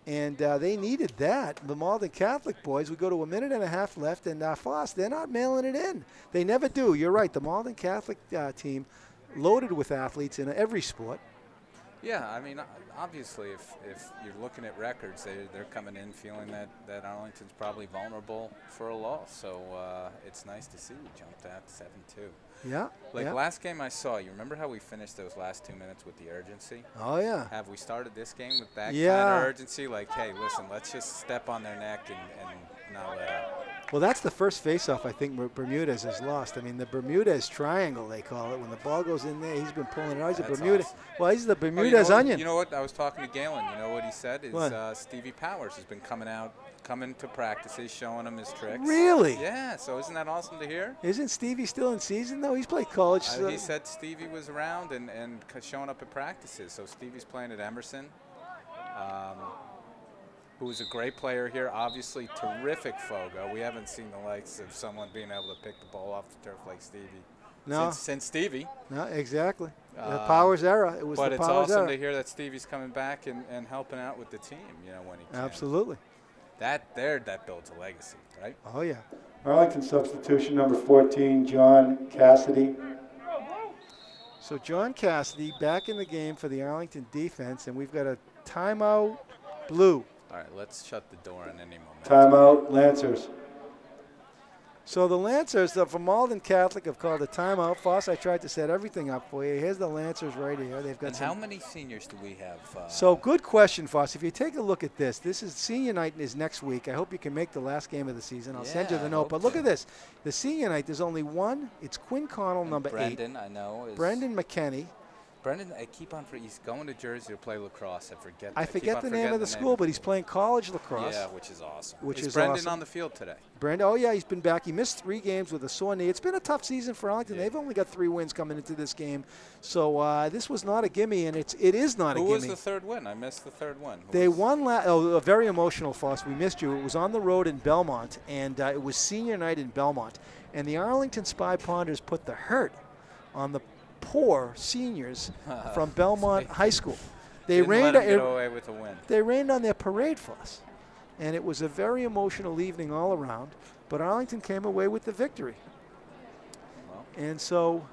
Speaker 2: And they needed that. The Malden Catholic boys, we go to a minute and a half left, and Foss, they're not mailing it in. They never do. You're right. The Malden Catholic team loaded with athletes in every sport.
Speaker 5: Yeah, I mean, obviously, if you're looking at records, they're coming in feeling that Arlington's probably vulnerable for a loss. So it's nice to see we jumped out 7-2.
Speaker 2: Yeah.
Speaker 5: Like
Speaker 2: yeah.
Speaker 5: last game I saw, you remember how we finished those last 2 minutes with the urgency?
Speaker 2: Oh, yeah.
Speaker 5: Have we started this game with that
Speaker 2: Yeah.
Speaker 5: kind of urgency? Like, hey, listen, let's just step on their neck and not let up.
Speaker 2: Well, that's the first face-off I think Bermudez has lost. I mean, the Bermudez triangle, they call it. When the ball goes in there, he's been pulling it out. He's a
Speaker 5: That's
Speaker 2: Bermudez.
Speaker 5: awesome.
Speaker 2: Well, he's the
Speaker 5: Oh,
Speaker 2: Bermudez onion.
Speaker 5: You know what? I was talking to Galen. You know what he said?
Speaker 2: What?
Speaker 5: Stevie Powers has been coming to practices, showing him his tricks.
Speaker 2: Really?
Speaker 5: Yeah. So isn't that awesome to hear?
Speaker 2: Isn't Stevie still in season, though? He's played college.
Speaker 5: He said Stevie was around and showing up at practices. So Stevie's playing at Emerson, who is a great player here. Obviously, terrific Fogo. We haven't seen the likes of someone being able to pick the ball off the turf like Stevie.
Speaker 2: No.
Speaker 5: Since Stevie.
Speaker 2: No, exactly. The Powers era. It was
Speaker 5: But
Speaker 2: the
Speaker 5: it's
Speaker 2: Powers
Speaker 5: awesome
Speaker 2: era.
Speaker 5: to hear that Stevie's coming back and helping out with the team, when he can.
Speaker 2: Absolutely.
Speaker 5: That builds a legacy, right?
Speaker 2: Oh, yeah.
Speaker 3: Arlington substitution number 14, John Cassidy.
Speaker 2: So John Cassidy back in the game for the Arlington defense, and we've got a timeout blue.
Speaker 5: All right, let's shut the door in any moment.
Speaker 3: Timeout, Lancers.
Speaker 2: So the Lancers from Malden Catholic have called a timeout. Foss, I tried to set everything up for you. Here's the Lancers right here. They've got
Speaker 5: And how many seniors do we have?
Speaker 2: So good question, Foss. If you take a look at this, this is senior night is next week. I hope you can make the last game of the season. I'll send you
Speaker 5: Yeah,
Speaker 2: the
Speaker 5: I
Speaker 2: note.
Speaker 5: hope
Speaker 2: But look
Speaker 5: so.
Speaker 2: at this. The senior night, there's only one. It's Quinn Connell,
Speaker 5: And
Speaker 2: number 8.
Speaker 5: Brendan, I know.
Speaker 2: Brendan McKenney.
Speaker 5: Brendan, I keep on he's going to Jersey to play lacrosse. I forget.
Speaker 2: I
Speaker 5: keep
Speaker 2: forget
Speaker 5: on
Speaker 2: the name
Speaker 5: forgetting
Speaker 2: of the school, but he's playing college lacrosse.
Speaker 5: Yeah, which is awesome.
Speaker 2: Which
Speaker 5: is
Speaker 2: is
Speaker 5: Brendan
Speaker 2: awesome.
Speaker 5: on the field today?
Speaker 2: Brendan, oh yeah, he's been back. He missed 3 games with a sore knee. It's been a tough season for Arlington.
Speaker 5: Yeah.
Speaker 2: They've only got 3 wins coming into this game, so this was not a gimme, and it is not a
Speaker 5: Who
Speaker 2: gimme.
Speaker 5: was the third win? I missed the third win.
Speaker 2: They won a very emotional, Foss. We missed you. It was on the road in Belmont, and it was senior night in Belmont. And the Arlington Spy Ponders put the hurt on the poor seniors from Belmont High School. They
Speaker 5: Didn't
Speaker 2: rained.
Speaker 5: let him get away with a win.
Speaker 2: They rained on their parade, Foss, and it was a very emotional evening all around. But Arlington came away with the victory.
Speaker 5: Well.
Speaker 2: And so,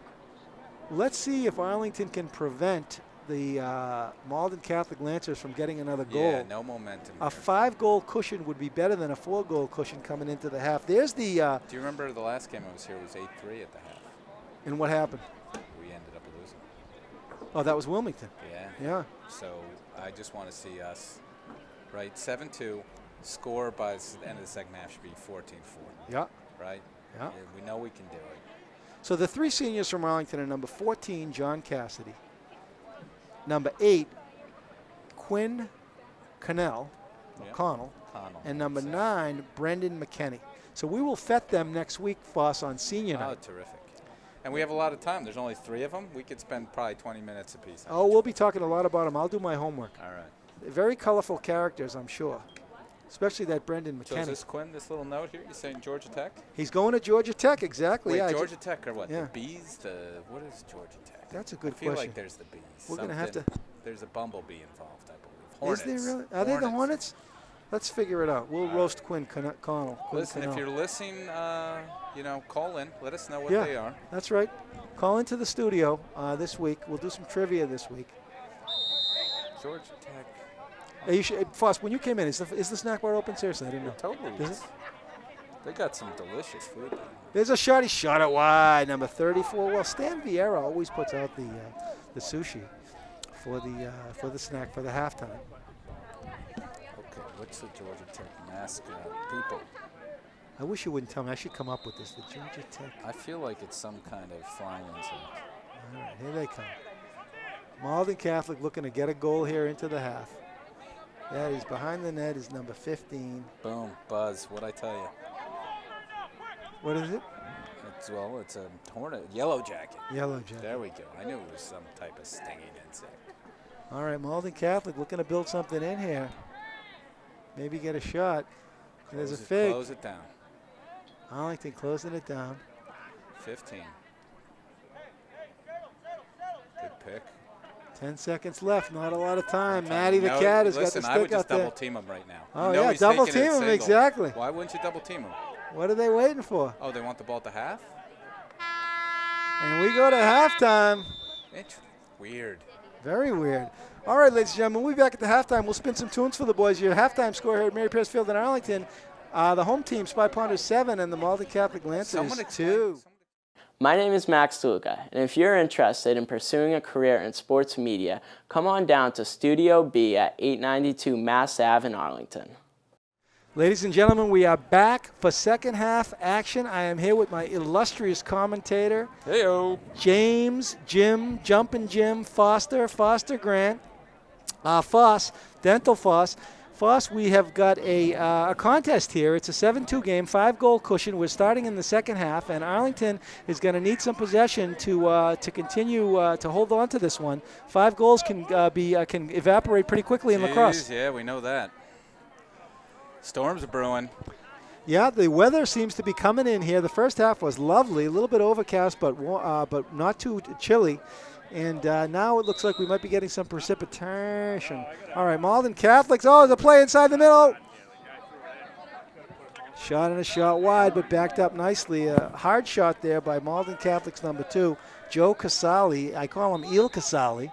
Speaker 2: let's see if Arlington can prevent the Malden Catholic Lancers from getting another goal.
Speaker 5: Yeah, no momentum.
Speaker 2: A
Speaker 5: here.
Speaker 2: 5-goal cushion would be better than a 4-goal cushion coming into the half. There's the.
Speaker 5: Do you remember the last game I was here was 8-3 at the half?
Speaker 2: And what happened?
Speaker 5: We ended up losing.
Speaker 2: Oh, that was Wilmington.
Speaker 5: Yeah.
Speaker 2: Yeah.
Speaker 5: So I just want to see us, right, 7-2, score by the end of the second half should be 14-4.
Speaker 2: Yeah.
Speaker 5: Right?
Speaker 2: Yeah.
Speaker 5: We know we can do it.
Speaker 2: So the 3 seniors from Arlington are number 14, John Cassidy. Number 8, Quinn Connell,
Speaker 5: Yeah.
Speaker 2: Connell. And number
Speaker 5: exactly.
Speaker 2: 9, Brendan McKenney. So we will fet them next week, Foss, on senior
Speaker 5: Oh,
Speaker 2: night.
Speaker 5: terrific. And we have a lot of time. There's only 3 of them. We could spend probably 20 minutes apiece.
Speaker 2: Oh, we'll be talking a lot about them. I'll do my homework.
Speaker 5: All right.
Speaker 2: Very colorful characters, I'm sure. Especially that Brendan
Speaker 5: So is
Speaker 2: McKenney.
Speaker 5: this Quinn, this little note here? You're saying Georgia Tech?
Speaker 2: He's going to Georgia Tech, exactly.
Speaker 5: Wait,
Speaker 2: yeah,
Speaker 5: Georgia Tech or what?
Speaker 2: yeah.
Speaker 5: The Bees? What is Georgia Tech?
Speaker 2: That's a good
Speaker 5: I feel
Speaker 2: question.
Speaker 5: like there's the Bees.
Speaker 2: We're gonna have
Speaker 5: Something- There's a bumblebee involved, I believe.
Speaker 2: Is
Speaker 5: Hornets.
Speaker 2: there really? Are they the Hornets? Let's figure it out. We'll roast Quinn Connell. Quinn
Speaker 5: Listen,
Speaker 2: Connell.
Speaker 5: if you're listening, call in. Let us know what
Speaker 2: Yeah.
Speaker 5: they are.
Speaker 2: That's right. Call into the studio this week. We'll do some trivia this week.
Speaker 5: Georgia Tech.
Speaker 2: Hey, Foss, when you came in, is the snack bar open? Seriously, I didn't know.
Speaker 5: Totally.
Speaker 2: Is it?
Speaker 5: They got some delicious food there.
Speaker 2: There's a shot. He shot it wide. Number 34. Well, Stan Vieira always puts out the sushi for the snack for the halftime.
Speaker 5: Okay, what's the Georgia Tech mascot? People.
Speaker 2: I wish you wouldn't tell me. I should come up with this. The Georgia Tech.
Speaker 5: I feel like it's some kind of flying insect.
Speaker 2: All right, here they come. Malden Catholic looking to get a goal here into the half. That is behind the net is number 15.
Speaker 5: Boom, buzz. What'd I tell you?
Speaker 2: What is it?
Speaker 5: It's a hornet, yellow jacket.
Speaker 2: Yellow jacket.
Speaker 5: There we go. I knew it was some type of stinging insect.
Speaker 2: All right, Malden Catholic looking to build something in here. Maybe get a shot. There's a fig.
Speaker 5: Close it down.
Speaker 2: Arlington closing it down.
Speaker 5: 15. Good pick.
Speaker 2: 10 seconds left. Not a lot of time. Maddie the Cat has got the stick
Speaker 5: I would just
Speaker 2: out there.
Speaker 5: double team him right now.
Speaker 2: Oh,
Speaker 5: You know
Speaker 2: yeah,
Speaker 5: he's
Speaker 2: double
Speaker 5: taking it
Speaker 2: team him,
Speaker 5: single.
Speaker 2: exactly.
Speaker 5: Why wouldn't you double team him?
Speaker 2: What are they waiting for?
Speaker 5: Oh, they want the ball at the half?
Speaker 2: And we go to halftime.
Speaker 5: It's weird.
Speaker 2: Very weird. All right, ladies and gentlemen, we'll be back at the halftime. We'll spin some tunes for the boys. Your halftime score here at Mary Pierce Field in Arlington. The home team, Spy Ponders 7, and the Malden Catholic Lancers 2.
Speaker 4: My name is Max Tuluka, and if you're interested in pursuing a career in sports media, come on down to Studio B at 892 Mass Ave in Arlington.
Speaker 2: Ladies and gentlemen, we are back for second half action. I am here with my illustrious commentator,
Speaker 5: Hey-o.
Speaker 2: Jumpin' Jim Foster Grant, Foss, Dental Foss. Foss, we have got a contest here. It's a 7-2 game, 5-goal cushion. We're starting in the second half, and Arlington is going to need some possession to continue to hold on to this one. 5 goals can evaporate pretty quickly in lacrosse.
Speaker 5: Yeah, we know that. Storms are brewing.
Speaker 2: Yeah, the weather seems to be coming in here. The first half was lovely, a little bit overcast, but not too chilly. And now it looks like we might be getting some precipitation. All right, Malden Catholics. Oh, there's a play inside the middle. Shot and a shot wide, but backed up nicely. A hard shot there by Malden Catholics number 2, Joe Casali. I call him Eel Casali.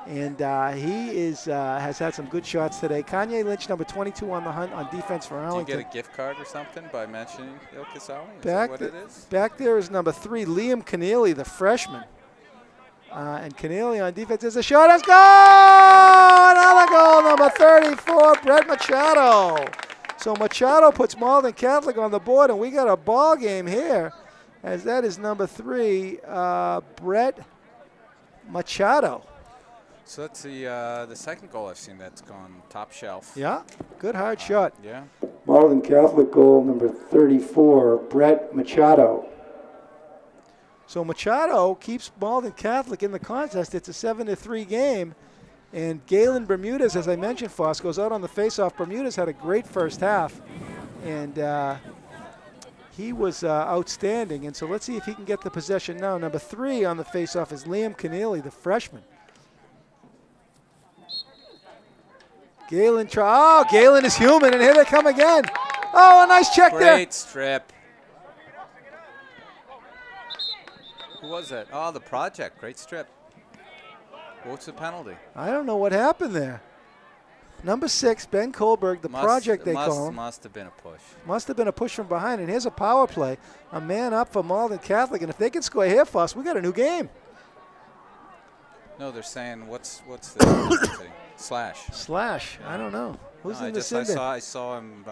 Speaker 2: And he has had some good shots today. Kanye Lynch, number 22 on the hunt on defense for Arlington.
Speaker 5: Do you get a gift card or something by mentioning Il Casali? Is
Speaker 2: Back,
Speaker 5: that what it is?
Speaker 2: Back there is number 3, Liam Keneally, the freshman. And Keneally on defense is a shot. Let's go! Another goal, number 34, Brett Machado. So Machado puts Malden Catholic on the board, and we got a ball game here, as that is number 3, Brett Machado.
Speaker 5: So that's the second goal I've seen that's gone top shelf.
Speaker 2: Yeah, good hard shot.
Speaker 5: Yeah.
Speaker 3: Malden Catholic goal number 34, Brett Machado.
Speaker 2: So Machado keeps Malden Catholic in the contest. It's a 7-3 game. And Galen Bermudez, as I mentioned, Foss, goes out on the faceoff. Bermudez had a great first half. And he was outstanding. And so let's see if he can get the possession now. Number 3 on the faceoff is Liam Keneally, the freshman. Galen is human, and here they come again. Oh, a nice check there.
Speaker 5: Great strip. Who was that? Oh, the Project. Great strip. What's the penalty?
Speaker 2: I don't know what happened there. Number 6, Ben Kohlberg, the Project they call him.
Speaker 5: Must have been a push.
Speaker 2: Must have been a push from behind, and here's a power play. A man up for Malden Catholic, and if they can score here, Foss, we got a new game.
Speaker 5: No, they're saying what's the thing? Slash.
Speaker 2: I don't know. Who's
Speaker 5: No,
Speaker 2: in the sin bin?
Speaker 5: I saw him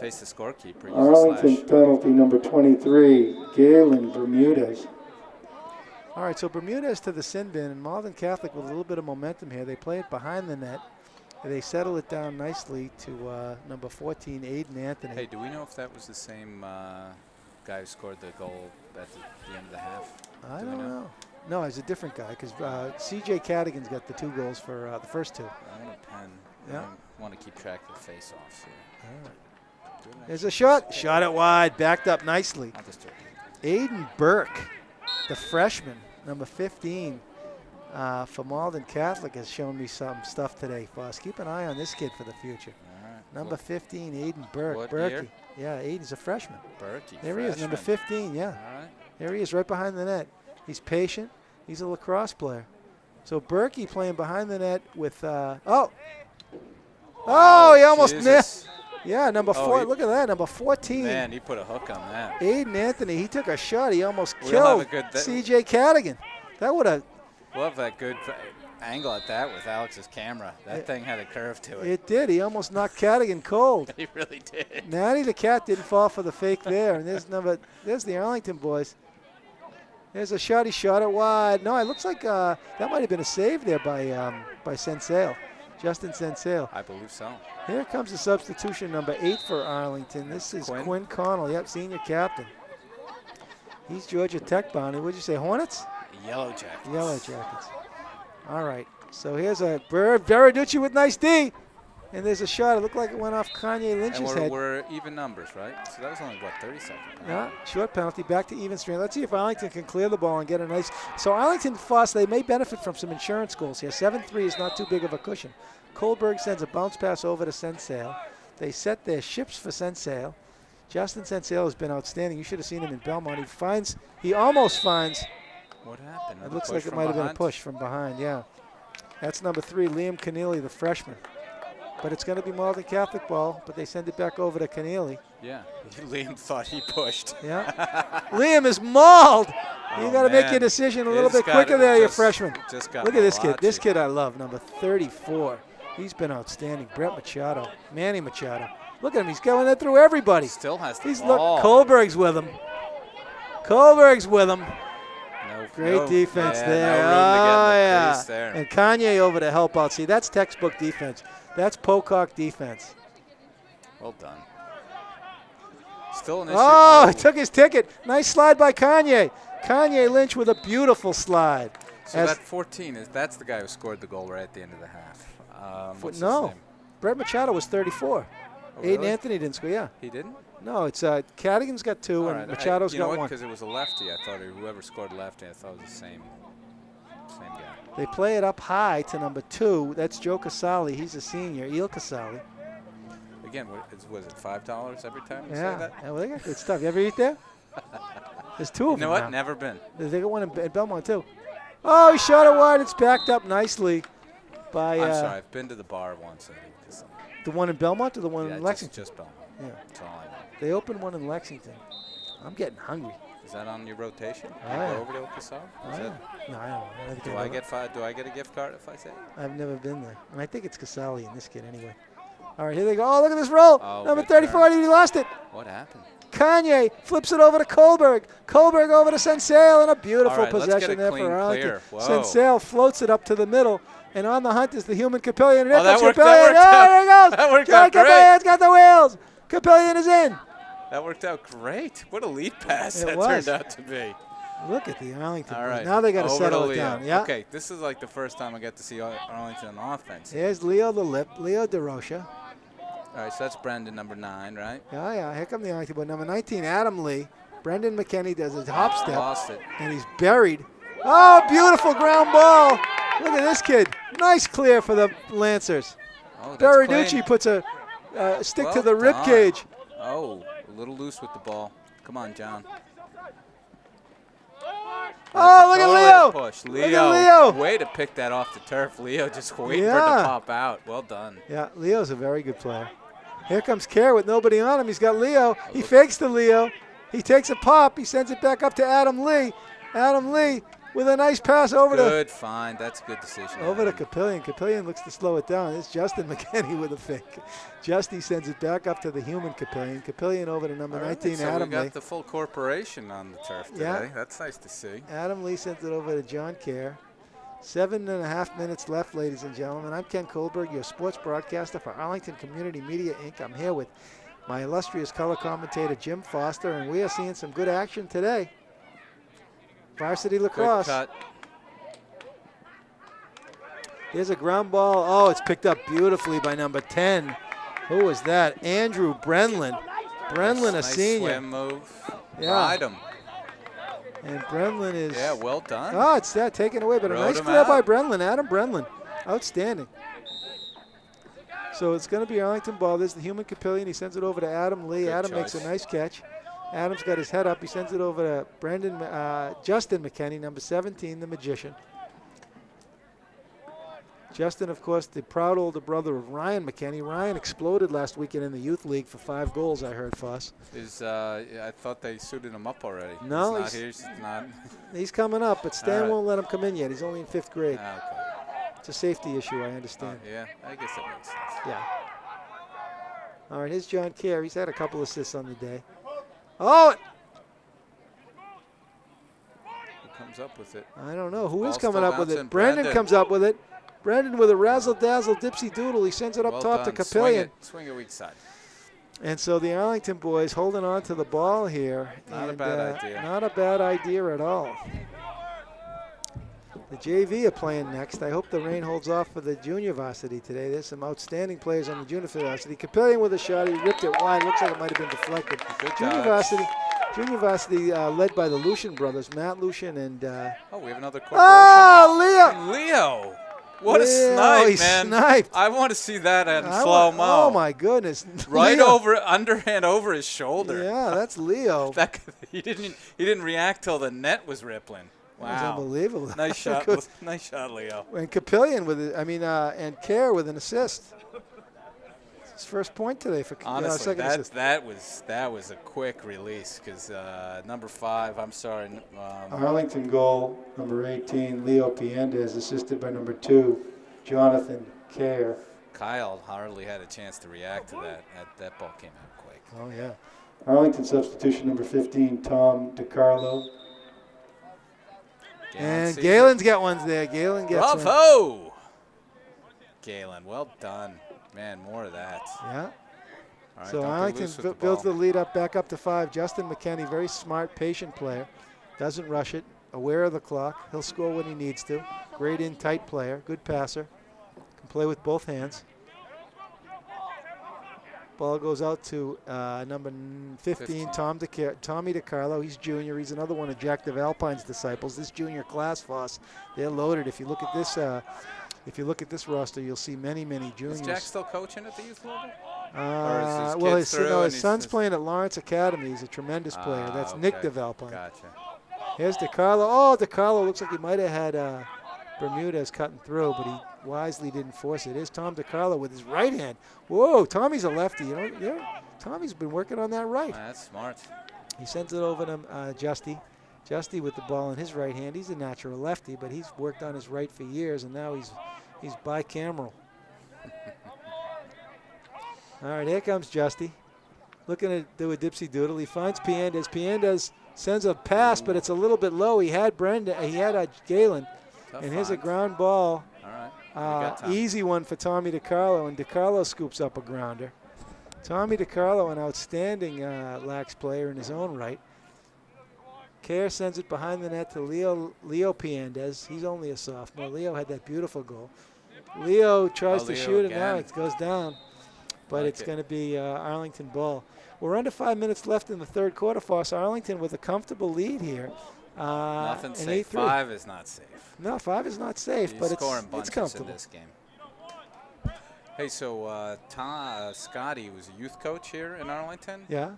Speaker 5: face the scorekeeper. Use a
Speaker 3: Arlington
Speaker 5: slash.
Speaker 3: penalty number 23, Galen Bermudez.
Speaker 2: All right, so Bermudez to the sin bin, and Malden Catholic with a little bit of momentum here. They play it behind the net. They settle it down nicely to number 14, Aiden Anthony.
Speaker 5: Hey, do we know if that was the same guy who scored the goal at the end of the half?
Speaker 2: I
Speaker 5: Do we
Speaker 2: don't know. No, he's a different guy because C.J. Cadigan's got the 2 goals for the first 2.
Speaker 5: I want a pen.
Speaker 2: Yeah.
Speaker 5: I want to keep track of the face-offs here.
Speaker 2: All right. There's a shot. Shot it wide. Backed up nicely.
Speaker 5: I'll just do it.
Speaker 2: Aiden Burke, the freshman, number 15 for Malden Catholic, has shown me some stuff today, Foss. Keep an eye on this kid for the future.
Speaker 5: All right.
Speaker 2: Number 15, Aiden Burke.
Speaker 5: What
Speaker 2: Berkey.
Speaker 5: year?
Speaker 2: Yeah, Aiden's a freshman.
Speaker 5: Berkey.
Speaker 2: There he is, number 15, yeah.
Speaker 5: All right.
Speaker 2: There he is, right behind the net. He's patient. He's a lacrosse player. So Berkey playing behind the net with, he almost missed. Yeah, number 4. Look at that, number 14.
Speaker 5: Man, he put a hook on that.
Speaker 2: Aiden Anthony, he took a shot. He almost
Speaker 5: We'll
Speaker 2: killed
Speaker 5: have a good
Speaker 2: C.J. Cadigan. That would have.
Speaker 5: We'll have that good angle at that with Alex's camera. That thing had a curve to it.
Speaker 2: It did. He almost knocked Cadigan cold.
Speaker 5: He really did.
Speaker 2: Natty the Cat didn't fall for the fake there. And there's the Arlington boys. There's a shot. He shot it wide. No, it looks like that might have been a save there by Sensale, Justin Sensale.
Speaker 5: I believe so.
Speaker 2: Here comes the substitution, number 8 for Arlington. This is Quinn Connell. Yep, senior captain. He's Georgia Tech bound. What'd you say, Hornets?
Speaker 5: Yellow Jackets.
Speaker 2: Yellow Jackets. All right. So here's a Verducci with nice D. And there's a shot. It looked like it went off Kanye Lynch's head.
Speaker 5: We're even numbers, right? So that was only, 30 seconds?
Speaker 2: Yeah, short penalty, back to even strength. Let's see if Arlington can clear the ball and get a nice. So Arlington Foss, they may benefit from some insurance goals here. 7-3 is not too big of a cushion. Kohlberg sends a bounce pass over to Sensale. They set their ships for Sensale. Justin Sensale has been outstanding. You should have seen him in Belmont. He almost finds.
Speaker 5: What happened?
Speaker 2: It looks like it might have been a push from behind, yeah. That's number 3, Liam Keneally, the freshman. But it's going to be Malden Catholic ball, but they send it back over to Keneally.
Speaker 5: Yeah, Liam thought he pushed.
Speaker 2: Yeah. Liam is mauled. You got to make your
Speaker 5: man.
Speaker 2: decision a little bit quicker there, you freshman.
Speaker 5: Look
Speaker 2: at this kid. This kid I love, number 34. He's been outstanding. Brett Machado, Manny Machado. Look at him. He's going there through everybody.
Speaker 5: Still has the
Speaker 2: Look,
Speaker 5: ball.
Speaker 2: Kohlberg's with him. Kohlberg's with him. Great defense there.
Speaker 5: No room to get in the crease there.
Speaker 2: And Kanye over to help out. See, that's textbook defense. That's Pocock defense.
Speaker 5: Well done. Still an issue.
Speaker 2: Oh, he took his ticket. Nice slide by Kanye. Kanye Lynch with a beautiful slide.
Speaker 5: So that 14 that's the guy who scored the goal right at the end of the half. What's his
Speaker 2: no,
Speaker 5: name?
Speaker 2: Brett Machado was 34.
Speaker 5: Oh,
Speaker 2: Aiden
Speaker 5: really?
Speaker 2: Anthony didn't score. Yeah.
Speaker 5: He didn't?
Speaker 2: No, it's Cadigan's got 2 and Machado's got 1.
Speaker 5: Because it was a lefty. I thought whoever scored lefty, I thought it was the same guy.
Speaker 2: They play it up high to number 2. That's Joe Casali. He's a senior. Eel Casali.
Speaker 5: Again, was it $5 every time you say
Speaker 2: Yeah.
Speaker 5: that?
Speaker 2: Yeah, well, they got good stuff. You ever eat there? There's 2 of them.
Speaker 5: You know what?
Speaker 2: now.
Speaker 5: Never been.
Speaker 2: They got one in Belmont, too. Oh, he shot it wide. It's backed up nicely by
Speaker 5: I'm sorry. I've been to the bar once.
Speaker 2: the one in Belmont or the one in Lexington?
Speaker 5: Just Belmont.
Speaker 2: Yeah.
Speaker 5: That's all I know.
Speaker 2: They opened one in Lexington. I'm getting hungry.
Speaker 5: Is that on your rotation?
Speaker 2: Oh,
Speaker 5: You
Speaker 2: yeah.
Speaker 5: go over to Ocasar?
Speaker 2: No, I don't know.
Speaker 5: Do I get $5? Do I get a gift card if I say it?
Speaker 2: I've never been there. And I think it's Casali in this kid anyway. All right, here they go. Oh, look at this roll.
Speaker 5: Oh,
Speaker 2: Number
Speaker 5: good
Speaker 2: 34, he lost it.
Speaker 5: What happened?
Speaker 2: Kanye flips it over to Kohlberg. Kohlberg over to Sensale, and a beautiful
Speaker 5: All right, let's get
Speaker 2: possession
Speaker 5: a
Speaker 2: there
Speaker 5: clean
Speaker 2: for Arlington.
Speaker 5: clear. Whoa.
Speaker 2: Sensale floats it up to the middle, and on the hunt is the human Capillion. And
Speaker 5: Oh, that
Speaker 2: comes
Speaker 5: worked
Speaker 2: Capillion.
Speaker 5: out.
Speaker 2: There he goes.
Speaker 5: That worked
Speaker 2: John
Speaker 5: out great.
Speaker 2: Capillion's got the wheels. Capillion is in.
Speaker 5: That worked out great. What a lead pass
Speaker 2: It
Speaker 5: that
Speaker 2: was.
Speaker 5: turned out to be.
Speaker 2: Look at the Arlington.
Speaker 5: All
Speaker 2: boys.
Speaker 5: right.
Speaker 2: Now they got to
Speaker 5: Over
Speaker 2: settle
Speaker 5: to
Speaker 2: it
Speaker 5: Leo.
Speaker 2: down. Yeah.
Speaker 5: Okay, this is like the first time I get to see Arlington on offense.
Speaker 2: Here's Leo the Lip, Leo DeRocha.
Speaker 5: All right, so that's Brendan, number 9, right?
Speaker 2: Yeah. Here come the Arlington boy. Number 19, Adam Lee. Brendan McKinney does his hop step.
Speaker 5: Lost it.
Speaker 2: And he's buried. Oh, beautiful ground ball. Look at this kid. Nice clear for the Lancers.
Speaker 5: Oh, that's
Speaker 2: Verducci
Speaker 5: clean.
Speaker 2: puts a stick to
Speaker 5: Well
Speaker 2: the rib
Speaker 5: done.
Speaker 2: cage.
Speaker 5: Oh, a little loose with the ball. Come on, John.
Speaker 2: Oh, look at Leo.
Speaker 5: Push.
Speaker 2: Look at Leo.
Speaker 5: Way to pick that off the turf. Leo just waiting for it
Speaker 2: Yeah.
Speaker 5: to pop out. Well done.
Speaker 2: Yeah, Leo's a very good player. Here comes Kerr with nobody on him. He's got Leo. He fakes to Leo. He takes a pop. He sends it back up to Adam Lee. Adam Lee with a nice pass over
Speaker 5: Good find. That's a good decision.
Speaker 2: to
Speaker 5: Adam.
Speaker 2: Capillion. Capillion looks to slow it down. It's Justin McKinney with a fake. Justy sends it back up to the human Capillion. Capillion over to number
Speaker 5: All right,
Speaker 2: 19,
Speaker 5: so
Speaker 2: Adam
Speaker 5: we got
Speaker 2: Lee.
Speaker 5: the full corporation on the turf today.
Speaker 2: Yeah.
Speaker 5: That's nice to see.
Speaker 2: Adam Lee sends it over to John Kerr. 7.5 minutes left, ladies and gentlemen. I'm Ken Kohlberg, your sports broadcaster for Arlington Community Media, Inc. I'm here with my illustrious color commentator, Jim Foster, and we are seeing some good action today. Varsity lacrosse.
Speaker 5: Good cut.
Speaker 2: Here's a ground ball. Oh, it's picked up beautifully by number 10. Who was that? Andrew Brenlin. Brenlin, a
Speaker 5: Nice
Speaker 2: senior.
Speaker 5: swim move.
Speaker 2: Yeah.
Speaker 5: Ride him.
Speaker 2: And Brenlin is...
Speaker 5: Yeah, well done.
Speaker 2: Oh, it's taken away, but a
Speaker 5: Rode
Speaker 2: nice
Speaker 5: him
Speaker 2: clear by
Speaker 5: out.
Speaker 2: Brenlin, Adam Brenlin. Outstanding. So it's going to be Arlington ball. There's the human Capillion. He sends it over to Adam Lee.
Speaker 5: Good
Speaker 2: Adam makes a
Speaker 5: choice.
Speaker 2: nice catch. Adam's got his head up. He sends it over to Justin McKinney, number 17, the magician. Justin, of course, the proud older brother of Ryan McKenney. Ryan exploded last weekend in the youth league for 5 goals, I heard, Foss.
Speaker 5: I thought they suited him up already.
Speaker 2: No,
Speaker 5: he's not here. He's not.
Speaker 2: He's coming up, but Stan
Speaker 5: right.
Speaker 2: won't let him come in yet. He's only in 5th grade.
Speaker 5: Okay.
Speaker 2: It's a safety issue, I understand.
Speaker 5: Yeah, I guess that makes sense.
Speaker 2: Yeah. All right, here's John Kerr. He's had a couple assists on the day. Oh!
Speaker 5: Who comes up with it?
Speaker 2: I don't know. Who is
Speaker 5: Ball's
Speaker 2: coming
Speaker 5: still
Speaker 2: up with it?
Speaker 5: bouncing.
Speaker 2: Brandon comes up with it. Brandon with a razzle-dazzle dipsy-doodle. He sends it up
Speaker 5: Well
Speaker 2: top
Speaker 5: done.
Speaker 2: to Capillion.
Speaker 5: Swing it weak side.
Speaker 2: And so the Arlington boys holding on to the ball here.
Speaker 5: Not a bad idea.
Speaker 2: Not a bad idea at all. The JV are playing next. I hope the rain holds off for the junior varsity today. There's some outstanding players on the junior varsity. Capillion with a shot. He ripped it wide. Looks like it might have been deflected.
Speaker 5: Good
Speaker 2: Junior varsity led by the Lucian brothers, Matt Lucian and...
Speaker 5: Oh, we have another corporation.
Speaker 2: Oh, Leo!
Speaker 5: Leo! What a
Speaker 2: Leo,
Speaker 5: snipe,
Speaker 2: he
Speaker 5: man.
Speaker 2: sniped.
Speaker 5: I want to see that in slow-mo.
Speaker 2: Oh, my goodness.
Speaker 5: Right
Speaker 2: Leo.
Speaker 5: over, underhand over his shoulder.
Speaker 2: Yeah, that's Leo.
Speaker 5: He didn't react till the net was rippling. Wow.
Speaker 2: That was unbelievable.
Speaker 5: Nice shot.
Speaker 2: Good.
Speaker 5: Nice shot, Leo.
Speaker 2: And Capillion with it, and Kerr with an assist. It's his first point today for
Speaker 5: Honestly,
Speaker 2: second assist.
Speaker 5: that was a quick release because number 5. I'm sorry.
Speaker 3: Arlington goal, number 18, Leo Piendez, assisted by number 2, Jonathan Kerr.
Speaker 5: Kyle hardly had a chance to react to that. That ball came out quick.
Speaker 2: Oh, yeah.
Speaker 3: Arlington substitution, number 15, Tom DiCarlo.
Speaker 2: And Galen's got ones there. Galen gets one.
Speaker 5: Bravo! Galen, well done. Man, more of that.
Speaker 2: Yeah.
Speaker 5: All right,
Speaker 2: So
Speaker 5: don't be
Speaker 2: Arlington
Speaker 5: loose with the
Speaker 2: builds the
Speaker 5: ball.
Speaker 2: lead back up to 5. Justin McKenney, very smart, patient player. Doesn't rush it. Aware of the clock. He'll score when he needs to. Great in, tight player. Good passer. Can play with both hands. Ball goes out to number 15, Tommy DiCarlo. He's junior. He's another one of Jack DeValpine's disciples. This junior class, Foss, they're loaded. If you look at this, roster, you'll see many juniors.
Speaker 5: Is Jack still coaching at the youth level?
Speaker 2: His son's playing at Lawrence Academy. He's a tremendous player. That's Nick DeValpine.
Speaker 5: Gotcha.
Speaker 2: Here's DiCarlo. Oh, DiCarlo looks like he might have had Bermudez cutting through, but he wisely didn't force it. Here's Tom DiCarlo with his right hand. Whoa, Tommy's a lefty. Tommy's been working on that right.
Speaker 5: That's smart.
Speaker 2: He sends it over to Justy. Justy with the ball in his right hand. He's a natural lefty, but he's worked on his right for years, and now he's bicameral. All right, here comes Justy. Looking to do a dipsy doodle. He finds Piendez. Piendez sends a pass, but it's a little bit low. He had Galen. And here's a ground ball.
Speaker 5: All right.
Speaker 2: Easy one for Tommy DiCarlo, and DiCarlo scoops up a grounder. Tommy DiCarlo, an outstanding lax player in his own right. Kerr sends it behind the net to Leo Piendez. He's only a sophomore. Leo had that beautiful goal. Leo tries to shoot it now. It goes down. But it's going to be Arlington ball. We're under 5 minutes left in the third quarter, Foss. Arlington with a comfortable lead here.
Speaker 5: Nothing safe. 5 is not safe.
Speaker 2: No, 5 is not safe, but it's comfortable.
Speaker 5: In this game. Hey, so Scotty was a youth coach here in Arlington.
Speaker 2: Yeah.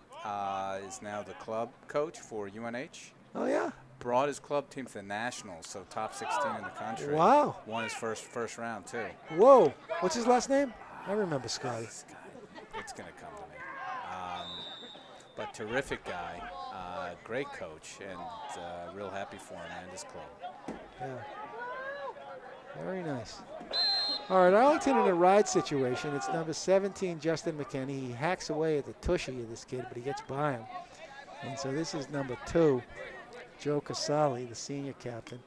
Speaker 5: Is now the club coach for UNH.
Speaker 2: Oh, yeah.
Speaker 5: Brought his club team to the Nationals, so top 16 in the country.
Speaker 2: Wow.
Speaker 5: Won his first round, too.
Speaker 2: Whoa. What's his last name? I remember Scotty.
Speaker 5: It's going to come to me. But terrific guy, great coach, and real happy for him and his club.
Speaker 2: Yeah. Very nice. All right, Arlington in a ride situation. It's number 17, Justin McKenney. He hacks away at the tushy of this kid, but he gets by him. And so this is number 2, Joe Casali, the senior captain.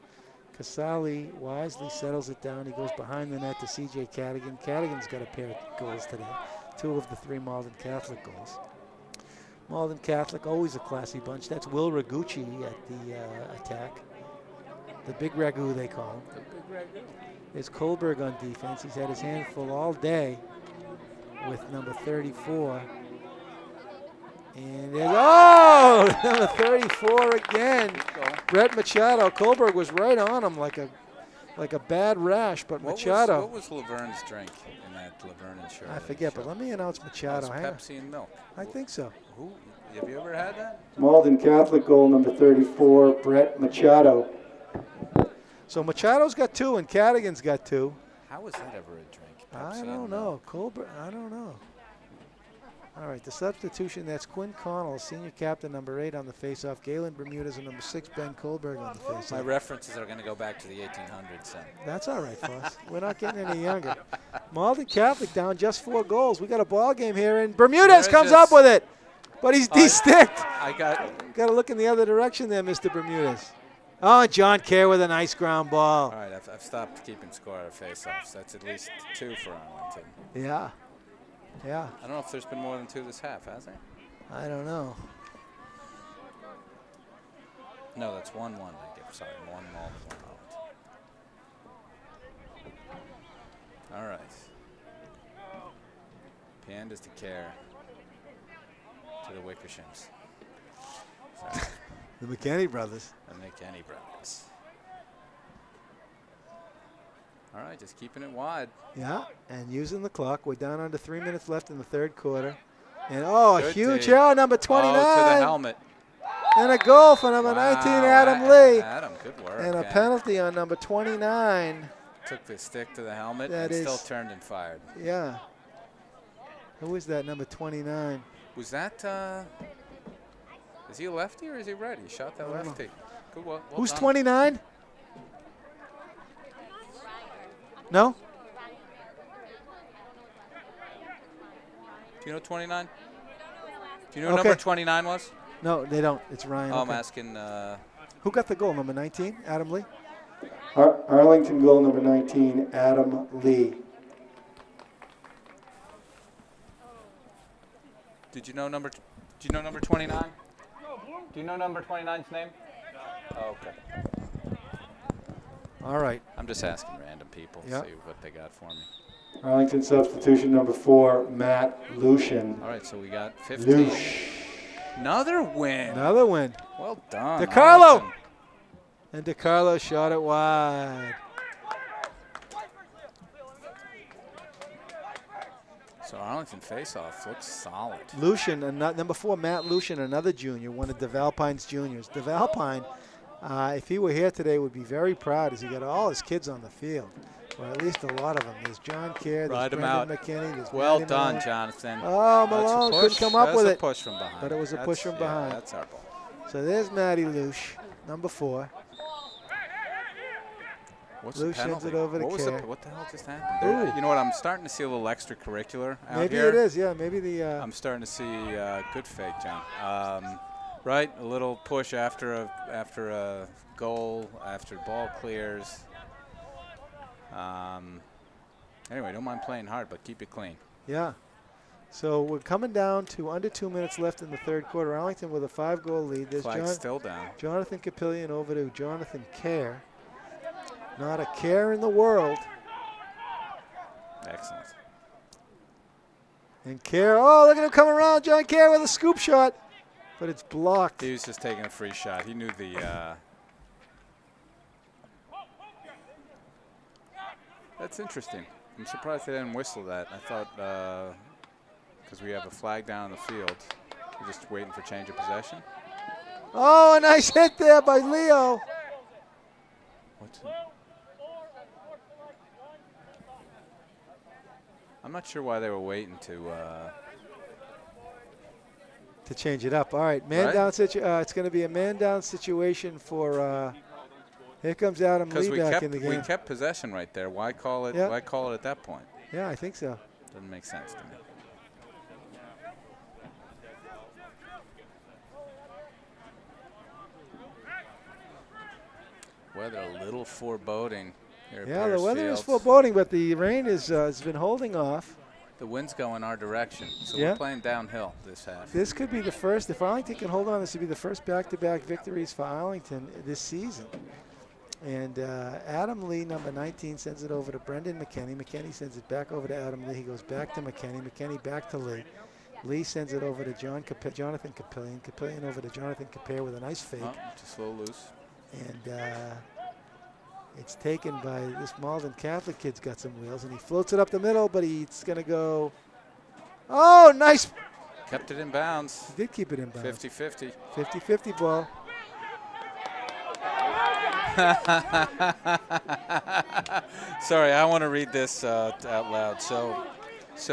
Speaker 2: Casali wisely settles it down. He goes behind the net to C.J. Cadigan. Cadigan's got a pair of goals today, 2 of the 3 Malden Catholic goals. Malden Catholic, always a classy bunch. That's Will Ragucci at the attack. The big ragu, they call him.
Speaker 5: The big ragu.
Speaker 2: There's Kohlberg on defense. He's had his hand full all day with number 34. And there's, number 34 again. Brett Machado. Kohlberg was right on him like a bad rash, but Machado.
Speaker 5: What was Laverne's drink in that Laverne and Shirley?
Speaker 2: I forget, but let me announce Machado.
Speaker 5: Pepsi and milk.
Speaker 2: I think so.
Speaker 5: Who? Have you ever had that?
Speaker 3: Malden Catholic goal, number 34, Brett Machado.
Speaker 2: So Machado's got 2 and Cadigan's got 2.
Speaker 5: How was that ever a drink?
Speaker 2: I
Speaker 5: Pepsi
Speaker 2: don't
Speaker 5: and
Speaker 2: know. Kohlberg, I don't know. All right, the substitution, that's Quinn Connell, senior captain, number 8 on the faceoff. Galen Bermudez and number 6, Ben Kohlberg on the faceoff.
Speaker 5: My references are going to go back to the 1800s. So.
Speaker 2: That's all right, Foss. We're not getting any younger. Malden Catholic down just 4 goals. We got a ball game here, and Bermudez comes up with it, but he's de-sticked. Got to look in the other direction there, Mr. Bermudez. Oh, and John Kerr with a nice ground ball.
Speaker 5: All right, I've stopped keeping score of faceoffs. That's at least 2 for Arlington.
Speaker 2: Yeah. Yeah.
Speaker 5: I don't know if there's been more than 2 this half, has there?
Speaker 2: I don't know.
Speaker 5: No, that's 1-1. Sorry, 1 Malden, 1 Arlington. All right. Piandas to Care to the Wickershams. Sorry.
Speaker 2: The McKinney brothers.
Speaker 5: The McKinney brothers. All right, just keeping it wide.
Speaker 2: Yeah, and using the clock. We're down under 3 minutes left in the 3rd quarter. And, a
Speaker 5: Good
Speaker 2: huge
Speaker 5: D.
Speaker 2: error, number 29.
Speaker 5: Oh, to the helmet.
Speaker 2: And a goal for number 19, Adam Lee.
Speaker 5: Adam, good work.
Speaker 2: And a penalty on number 29.
Speaker 5: Took the stick to the helmet
Speaker 2: That
Speaker 5: and
Speaker 2: is-
Speaker 5: still turned and fired.
Speaker 2: Yeah. Who is that, number 29?
Speaker 5: Was that, is he a lefty or is he righty? He shot that
Speaker 2: I don't know.
Speaker 5: lefty. Good, well
Speaker 2: Who's
Speaker 5: done.
Speaker 2: 29? No?
Speaker 5: Do you know 29? Do you know
Speaker 2: Okay.
Speaker 5: number 29 was?
Speaker 2: No, they don't. It's Ryan.
Speaker 5: Oh, I'm
Speaker 2: Okay.
Speaker 5: asking,
Speaker 2: Who got the goal, number 19? Adam Lee?
Speaker 3: Arlington goal number 19, Adam Lee.
Speaker 5: do you know number 29? Do you know number 29's name? Oh, okay.
Speaker 2: All right.
Speaker 5: I'm just asking random people,
Speaker 2: Yeah.
Speaker 5: see what they got for me.
Speaker 3: Arlington substitution number 4, Matt Lucian.
Speaker 5: All right, so we got 15.
Speaker 3: Lush.
Speaker 5: Another win.
Speaker 2: Another win.
Speaker 5: Well done.
Speaker 2: DiCarlo.
Speaker 5: Arlington.
Speaker 2: And DiCarlo shot it wide.
Speaker 5: So Arlington faceoff looks solid.
Speaker 2: Lucian, number 4, Matt Lucian, another junior, one of DeValpine's juniors. DeValpine, if he were here today, would be very proud as he got all his kids on the field, or at least a lot of them. There's John Kerr, there's
Speaker 5: Ride 'em
Speaker 2: Brendan
Speaker 5: out.
Speaker 2: McKinney, there's
Speaker 5: Well
Speaker 2: Matty
Speaker 5: done,
Speaker 2: Malone.
Speaker 5: Jonathan.
Speaker 2: Oh,
Speaker 5: That's a
Speaker 2: Malone couldn't
Speaker 5: push.
Speaker 2: come up
Speaker 5: That's
Speaker 2: with
Speaker 5: a
Speaker 2: it.
Speaker 5: push from behind.
Speaker 2: But it was a push from behind.
Speaker 5: Yeah, that's our ball.
Speaker 2: So there's Matty Lush, number 4.
Speaker 5: What's
Speaker 2: Luce
Speaker 5: the
Speaker 2: sends
Speaker 5: penalty?
Speaker 2: it over to Kerr.
Speaker 5: What the hell just happened? There, you know what? I'm starting to see a little extracurricular out
Speaker 2: Maybe
Speaker 5: here.
Speaker 2: it is, yeah. Maybe the.
Speaker 5: I'm starting to see good fake, John. Right, a little push after a goal, after the ball clears. Anyway, don't mind playing hard, but keep it clean.
Speaker 2: Yeah. So we're coming down to under 2 minutes left in the 3rd quarter. Arlington with a 5-goal lead. There's
Speaker 5: Flag's still down.
Speaker 2: Jonathan Capillion over to Jonathan Kerr. Not a care in the world.
Speaker 5: Excellent.
Speaker 2: And Kerr, oh, look at him come around. John Kerr with a scoop shot. But it's blocked.
Speaker 5: He was just taking a free shot. He knew the. That's interesting. I'm surprised they didn't whistle that. I thought because we have a flag down in the field, we're just waiting for change of possession.
Speaker 2: Oh, a nice hit there by Leo.
Speaker 5: What's it? I'm not sure why they were waiting to
Speaker 2: change it up. All right, man
Speaker 5: Right.
Speaker 2: down it's going to be a man down situation for. Here comes Adam
Speaker 5: because
Speaker 2: Lee
Speaker 5: we
Speaker 2: back in the game.
Speaker 5: kept possession right there. Why call it?
Speaker 2: Yeah.
Speaker 5: Why call it at that point?
Speaker 2: Yeah, I think so.
Speaker 5: Doesn't make sense to me. Weather a little foreboding here at
Speaker 2: Yeah, the
Speaker 5: Peters
Speaker 2: weather is
Speaker 5: Field.
Speaker 2: foreboding, but the rain has been holding off.
Speaker 5: The wind's going our direction, so
Speaker 2: Yeah.
Speaker 5: we're playing downhill this half.
Speaker 2: This could be the first, if Arlington can hold on, this would be the first back-to-back victories for Arlington this season. And Adam Lee, number 19, sends it over to Brendan McKinney. McKinney sends it back over to Adam Lee. He goes back to McKinney. McKinney back to Lee. Lee sends it over to Jonathan Capillion. Capillion over to Jonathan Capare with a nice fake.
Speaker 5: Oh, just a little loose.
Speaker 2: And it's taken by this Malden Catholic kid's got some wheels, and he floats it up the middle, but he's going to go. Oh, nice.
Speaker 5: Kept it in bounds.
Speaker 2: He did keep it in bounds.
Speaker 5: 50-50.
Speaker 2: 50-50 ball.
Speaker 5: Sorry, I want to read this out loud. So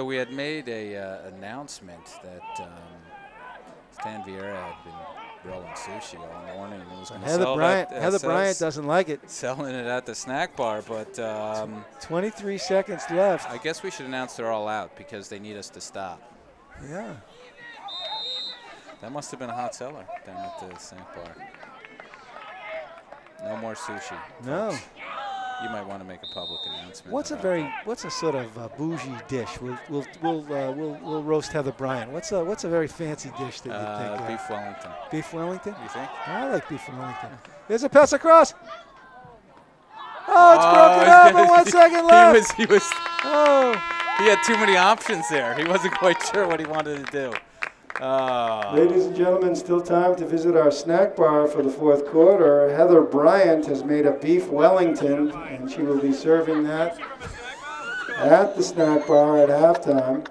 Speaker 5: we had made a announcement that Stan Vieira had been grilling sushi all morning. And was
Speaker 2: Heather Bryant doesn't like it.
Speaker 5: Selling it at the snack bar, but
Speaker 2: 23 seconds left.
Speaker 5: I guess we should announce they're all out because they need us to stop.
Speaker 2: Yeah.
Speaker 5: That must have been a hot seller down at the snack bar. No more sushi.
Speaker 2: No.
Speaker 5: Folks. You might want to make a public announcement.
Speaker 2: What's a sort of bougie dish? We'll roast Heather Bryant. What's a very fancy dish that you think?
Speaker 5: Beef Wellington.
Speaker 2: Beef Wellington?
Speaker 5: You think?
Speaker 2: I like beef Wellington. There's a pass across. Oh, it's broken up. With 1 second left.
Speaker 5: He had too many options there. He wasn't quite sure what he wanted to do.
Speaker 3: Ladies and gentlemen, still time to visit our snack bar for the fourth quarter. Heather Bryant has made a beef Wellington, and she will be serving that at the snack bar at halftime,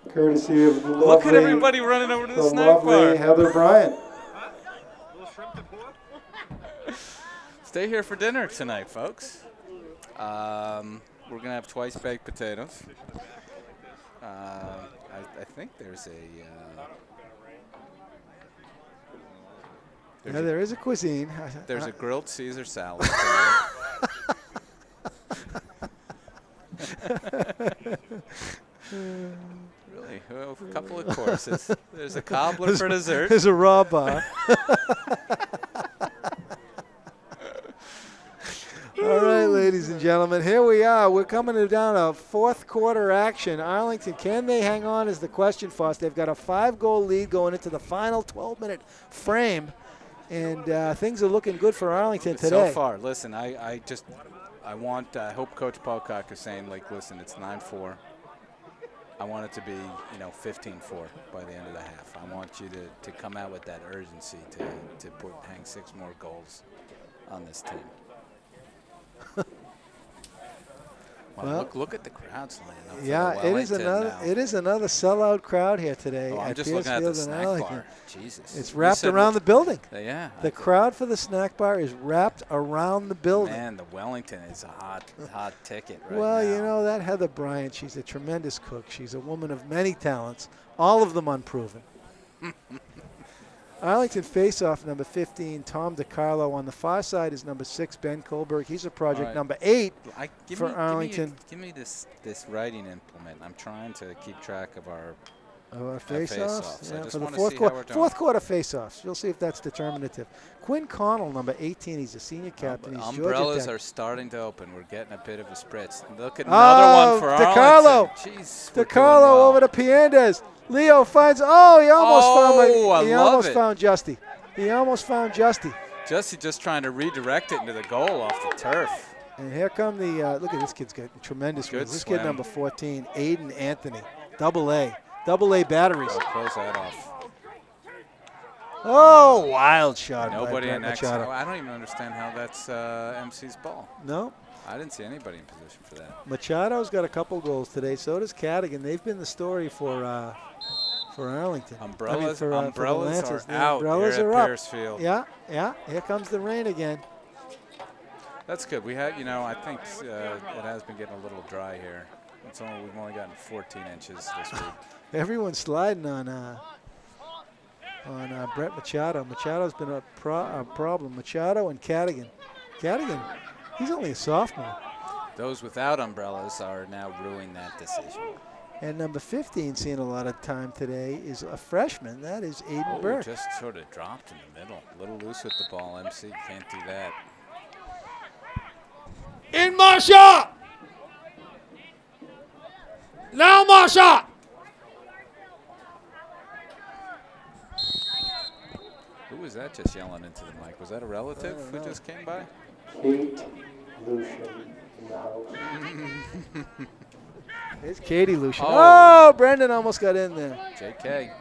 Speaker 3: courtesy of the lovely,
Speaker 5: Look at everybody running over to the snack bar.
Speaker 3: Heather Bryant.
Speaker 5: Stay here for dinner tonight, folks. We're going to have twice baked potatoes. I think there's
Speaker 2: there is a cuisine.
Speaker 5: There's a grilled Caesar salad. Really? Well, a couple of courses. There's a cobbler for dessert.
Speaker 2: There's a raw bar. All right, ladies and gentlemen, here we are. We're coming down a fourth quarter action. Arlington, can they hang on is the question for us. They've got a 5-goal lead going into the final 12-minute frame, and things are looking good for Arlington today.
Speaker 5: So far, listen, I hope Coach Pocock is saying, like, listen, it's 9-4. I want it to be, 15-4 by the end of the half. I want you to come out with that urgency to hang 6 more goals on this team. Well, look at the crowds lining up.
Speaker 2: Yeah, it is another sellout crowd here today.
Speaker 5: I'm
Speaker 2: at
Speaker 5: just
Speaker 2: Pierce
Speaker 5: looking at the
Speaker 2: Field
Speaker 5: snack
Speaker 2: Arlington.
Speaker 5: bar. Jesus,
Speaker 2: it's wrapped around the building.
Speaker 5: Yeah,
Speaker 2: the crowd for the snack bar is wrapped around the building.
Speaker 5: Man, the Wellington is a hot ticket right
Speaker 2: well,
Speaker 5: now.
Speaker 2: that Heather Bryant, she's a tremendous cook. She's a woman of many talents, all of them unproven. Arlington faceoff number 15, Tom DiCarlo. On the far side is number 6, Ben Kohlberg. He's a project number 8 for Arlington.
Speaker 5: Give me this writing implement. I'm trying to keep track of our
Speaker 2: face-offs.
Speaker 5: Yeah,
Speaker 2: for the fourth quarter face-offs. You'll see if that's determinative. Quinn Connell, number 18. He's a senior captain. He's
Speaker 5: umbrellas are starting to open. We're getting a bit of a spritz. Look at another one for
Speaker 2: DiCarlo.
Speaker 5: Arlington. Jeez,
Speaker 2: DiCarlo over to Piandez. Leo finds. He almost found Justy. He almost found Justy.
Speaker 5: Justy just trying to redirect it into the goal off the turf.
Speaker 2: And here come the look at this kid's got tremendous wins. This kid number 14, Aiden Anthony, double A batteries.
Speaker 5: Close that off.
Speaker 2: Oh, wild shot.
Speaker 5: Nobody
Speaker 2: by
Speaker 5: in
Speaker 2: Machado.
Speaker 5: I don't even understand how that's MC's ball.
Speaker 2: No.
Speaker 5: I didn't see anybody in position for that.
Speaker 2: Machado's got a couple goals today. So does Cadigan. They've been the story for Arlington.
Speaker 5: Umbrellas are out
Speaker 2: umbrellas
Speaker 5: here
Speaker 2: are
Speaker 5: at
Speaker 2: up.
Speaker 5: Pierce Field.
Speaker 2: Yeah. Here comes the rain again.
Speaker 5: That's good. We had, I think it has been getting a little dry here. We've only gotten 14 inches this week.
Speaker 2: Everyone's sliding on Brett Machado. Machado's been a problem. Machado and Cadigan. Cadigan, he's only a sophomore.
Speaker 5: Those without umbrellas are now ruining that decision.
Speaker 2: And number 15, seeing a lot of time today, is a freshman. That is Aiden Burke.
Speaker 5: Just sort of dropped in the middle. A little loose with the ball. MC can't do that.
Speaker 1: In Marsha! Now Marsha!
Speaker 5: Who was that just yelling into the mic? Was that a relative who just came by?
Speaker 3: Kate Lucian in the house.
Speaker 2: There's Katie Lucian. Oh, Brendan almost got in there.
Speaker 5: JK.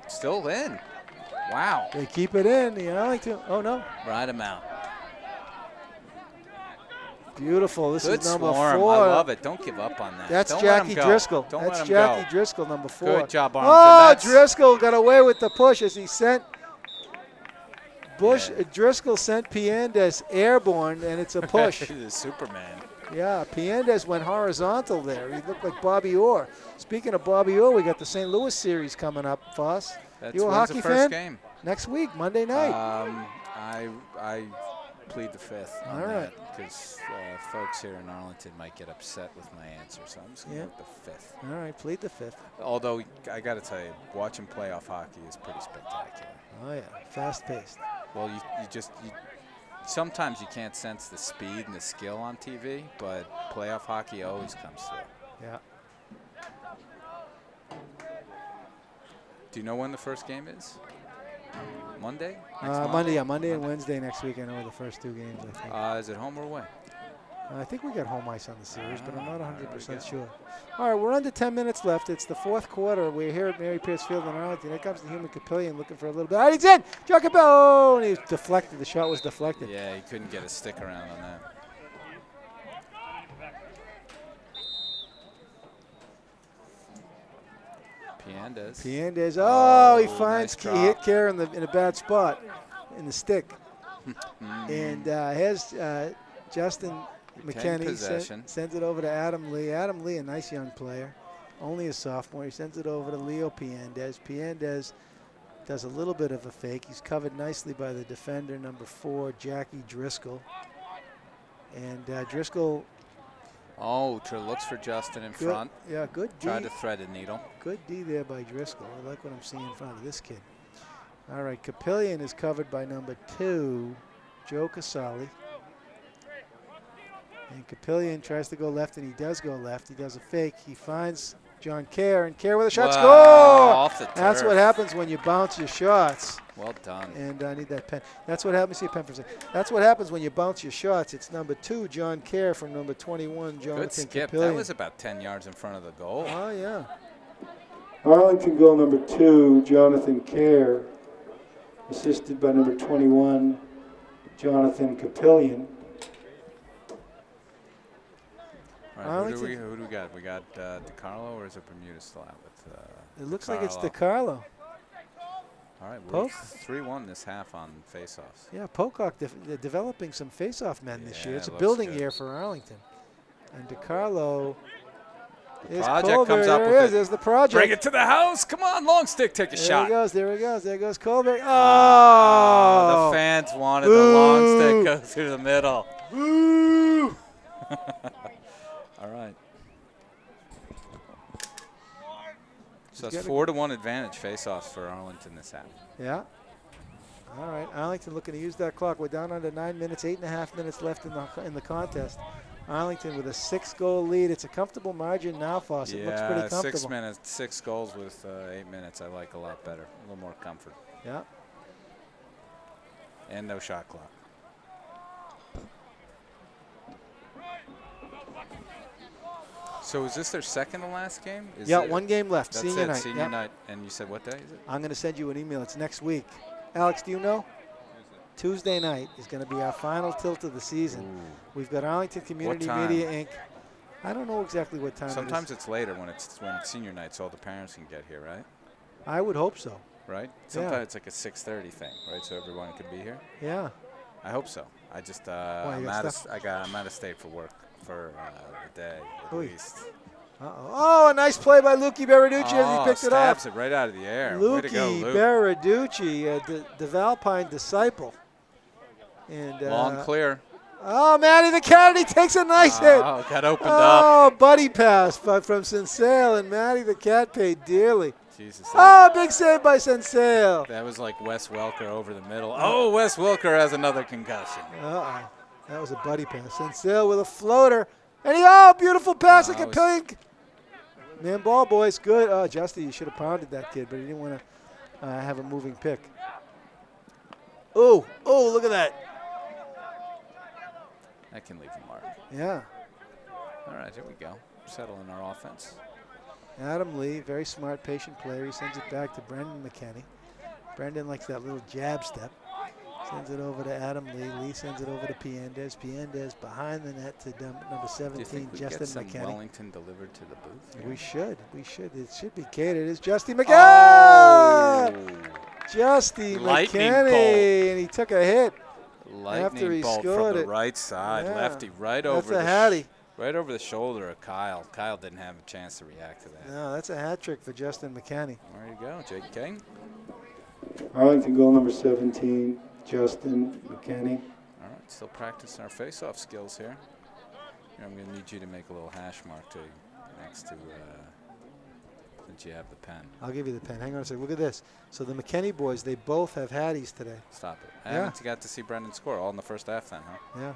Speaker 5: Still in. Wow.
Speaker 2: They keep it in. The Arlington. Oh, no.
Speaker 5: Ride him out.
Speaker 2: Beautiful. This
Speaker 5: Good
Speaker 2: is number
Speaker 5: swarm.
Speaker 2: 4.
Speaker 5: I love it. Don't give up on that.
Speaker 2: That's
Speaker 5: Don't
Speaker 2: Jackie
Speaker 5: let him go.
Speaker 2: Driscoll.
Speaker 5: Don't
Speaker 2: That's
Speaker 5: let him
Speaker 2: Jackie
Speaker 5: go.
Speaker 2: Driscoll, number 4.
Speaker 5: Good job, Arlington.
Speaker 2: Driscoll got away with the push as he sent Driscoll sent Piandez airborne, and it's a push.
Speaker 5: The Superman.
Speaker 2: Yeah, Piandez went horizontal there. He looked like Bobby Orr. Speaking of Bobby Orr, we got the St. Louis series coming up, Foss.
Speaker 5: That's
Speaker 2: You a
Speaker 5: when's
Speaker 2: hockey
Speaker 5: the first
Speaker 2: fan?
Speaker 5: game?
Speaker 2: Next week, Monday night.
Speaker 5: I plead the fifth on
Speaker 2: All right.
Speaker 5: that because folks here in Arlington might get upset with my answer, so I'm just going to go with the fifth.
Speaker 2: All right, plead the fifth.
Speaker 5: Although I got to tell you, watching playoff hockey is pretty spectacular.
Speaker 2: Oh, yeah, fast-paced.
Speaker 5: Well, you sometimes you can't sense the speed and the skill on TV, but playoff hockey always comes through.
Speaker 2: Yeah.
Speaker 5: Do you know when the first game is? Monday?
Speaker 2: Monday and Wednesday next week. I know the first two games, I think.
Speaker 5: Is it home or away?
Speaker 2: I think we got home ice on the series, but I'm not 100% sure. All right, we're under 10 minutes left. It's the fourth quarter. We're here at Mary Pierce Field in Arlington. Here comes the human Capillion looking for a little bit. All right, he's in. John Capillion. And he was deflected. The shot was deflected.
Speaker 5: Yeah, he couldn't get a stick around on that.
Speaker 2: Piandez. Oh, he finds
Speaker 5: nice
Speaker 2: he hit Kerr in a bad spot, in the stick. And here's Justin McKenney sends it over to Adam Lee. Adam Lee, a nice young player, only a sophomore. He sends it over to Leo Piandez. Piandez does a little bit of a fake. He's covered nicely by the defender, number 4, Jackie Driscoll. And Driscoll.
Speaker 5: Oh, looks for Justin in front.
Speaker 2: Yeah, good D.
Speaker 5: Tried to thread a needle.
Speaker 2: Good D there by Driscoll. I like what I'm seeing in front of this kid. All right, Capillion is covered by number 2, Joe Casali. And Capillion tries to go left, and he does go left. He does a fake. He finds John Kerr, and Kerr with a shot. Score!
Speaker 5: Off the turf.
Speaker 2: That's what happens when you bounce your shots.
Speaker 5: Well done.
Speaker 2: And I need that pen. That's what happens. See a pen for a second. That's what happens when you bounce your shots. It's number 2, John Kerr, from number 21, Jonathan
Speaker 5: Good skip.
Speaker 2: Capillion.
Speaker 5: That was about 10 yards in front of the goal.
Speaker 2: Oh, yeah.
Speaker 3: Arlington goal number 2, Jonathan Kerr, assisted by number 21, Jonathan Capillion.
Speaker 5: All right, who do we got? We got DiCarlo, or is it Bermuda still out with
Speaker 2: It looks like it's DiCarlo.
Speaker 5: All right, we're 3-1 this half on faceoffs.
Speaker 2: Yeah, Pocock they're developing some face-off men this year. It's a
Speaker 5: it
Speaker 2: building
Speaker 5: looks good.
Speaker 2: year for Arlington. And DiCarlo is
Speaker 5: Project
Speaker 2: Kohlberg.
Speaker 5: comes up
Speaker 2: There
Speaker 5: with
Speaker 2: he is.
Speaker 5: it.
Speaker 2: There's the project.
Speaker 5: Bring it to the house. Come on, long stick, take a
Speaker 2: There
Speaker 5: shot.
Speaker 2: he goes. There he goes. There goes Kohlberg. Oh!
Speaker 5: The fans wanted the long stick go through the middle.
Speaker 2: Woo!
Speaker 5: All right. So it's 4-1 advantage face-offs for Arlington this half.
Speaker 2: Yeah. All right, Arlington looking to use that clock. We're down under 9 minutes, 8.5 minutes left in the contest. Arlington with a 6-goal lead. It's a comfortable margin now, Foss. It looks pretty comfortable.
Speaker 5: 6 minutes, 6 goals with 8 minutes. I like a lot better, a little more comfort.
Speaker 2: Yeah.
Speaker 5: And no shot clock. So is this their second to last game?
Speaker 2: One game left.
Speaker 5: That's
Speaker 2: Senior night.
Speaker 5: Senior night. And you said what day is it?
Speaker 2: I'm going to send you an email. It's next week. Alex, do you know? Tuesday night is going to be our final tilt of the season.
Speaker 5: Ooh.
Speaker 2: We've got Arlington Community Media, Inc. I don't know exactly what time
Speaker 5: Sometimes
Speaker 2: it is.
Speaker 5: it's later when it's senior night, so all the parents can get here, right?
Speaker 2: I would hope so.
Speaker 5: Right? Sometimes it's like a 6:30 thing, right? So everyone could be here.
Speaker 2: Yeah.
Speaker 5: I hope so. I just I'm out of state for work for a day at least.
Speaker 2: Oh, a nice play by Luki Beraducci as he picked it up.
Speaker 5: Stabs it right out of the air.
Speaker 2: Luki
Speaker 5: Way to go, Luke.
Speaker 2: Beraducci, the Valpine disciple. And
Speaker 5: long clear.
Speaker 2: Oh, Matty the Cat, takes a nice hit.
Speaker 5: Oh, got opened up.
Speaker 2: Oh, buddy pass from Sensale, and Matty the Cat paid dearly.
Speaker 5: Jesus.
Speaker 2: Oh, big save by Sensale.
Speaker 5: That was like Wes Welker over the middle. Oh, Wes Welker has another concussion.
Speaker 2: Uh-oh. That was a buddy pass. Sensale with a floater. And beautiful pass at Capillion. Man ball, boys. Good. Oh, Justy, you should have pounded that kid, but he didn't want to have a moving pick. Oh, look at that.
Speaker 5: That can leave a mark.
Speaker 2: Yeah.
Speaker 5: All right, here we go. Settling our offense.
Speaker 2: Adam Lee, very smart, patient player. He sends it back to Brendan McKenney. Brendan likes that little jab step. Sends it over to Adam Lee. Lee sends it over to Piandez. Piandez behind the net to number 17,
Speaker 5: Do you think we
Speaker 2: Justin
Speaker 5: get some
Speaker 2: McKenney.
Speaker 5: Wellington delivered to the booth?
Speaker 2: We should. It should be catered. It's Justin McKenney. Justy
Speaker 5: Lightning
Speaker 2: McKinney,
Speaker 5: bolt.
Speaker 2: and he took a hit.
Speaker 5: Lightning
Speaker 2: he
Speaker 5: bolt
Speaker 2: scored
Speaker 5: from the
Speaker 2: it.
Speaker 5: right side,
Speaker 2: Yeah.
Speaker 5: lefty, right
Speaker 2: That's
Speaker 5: over
Speaker 2: a
Speaker 5: the
Speaker 2: hattie.
Speaker 5: right over the shoulder of Kyle. Kyle didn't have a chance to react to that.
Speaker 2: No, that's a hat trick for Justin McKinney.
Speaker 5: There you go, Jake King.
Speaker 3: Arlington goal number 17, Justin McKinney.
Speaker 5: All right, still practicing our face-off skills here. Here, I'm going to need you to make a little hash mark to next to since you have the pen.
Speaker 2: I'll give you the pen. Hang on a second. Look at this. So the McKinney boys, they both have hatties today.
Speaker 5: Stop it. I
Speaker 2: Yeah.
Speaker 5: haven't got to see Brendan score all in the first half then, huh?
Speaker 2: Yeah.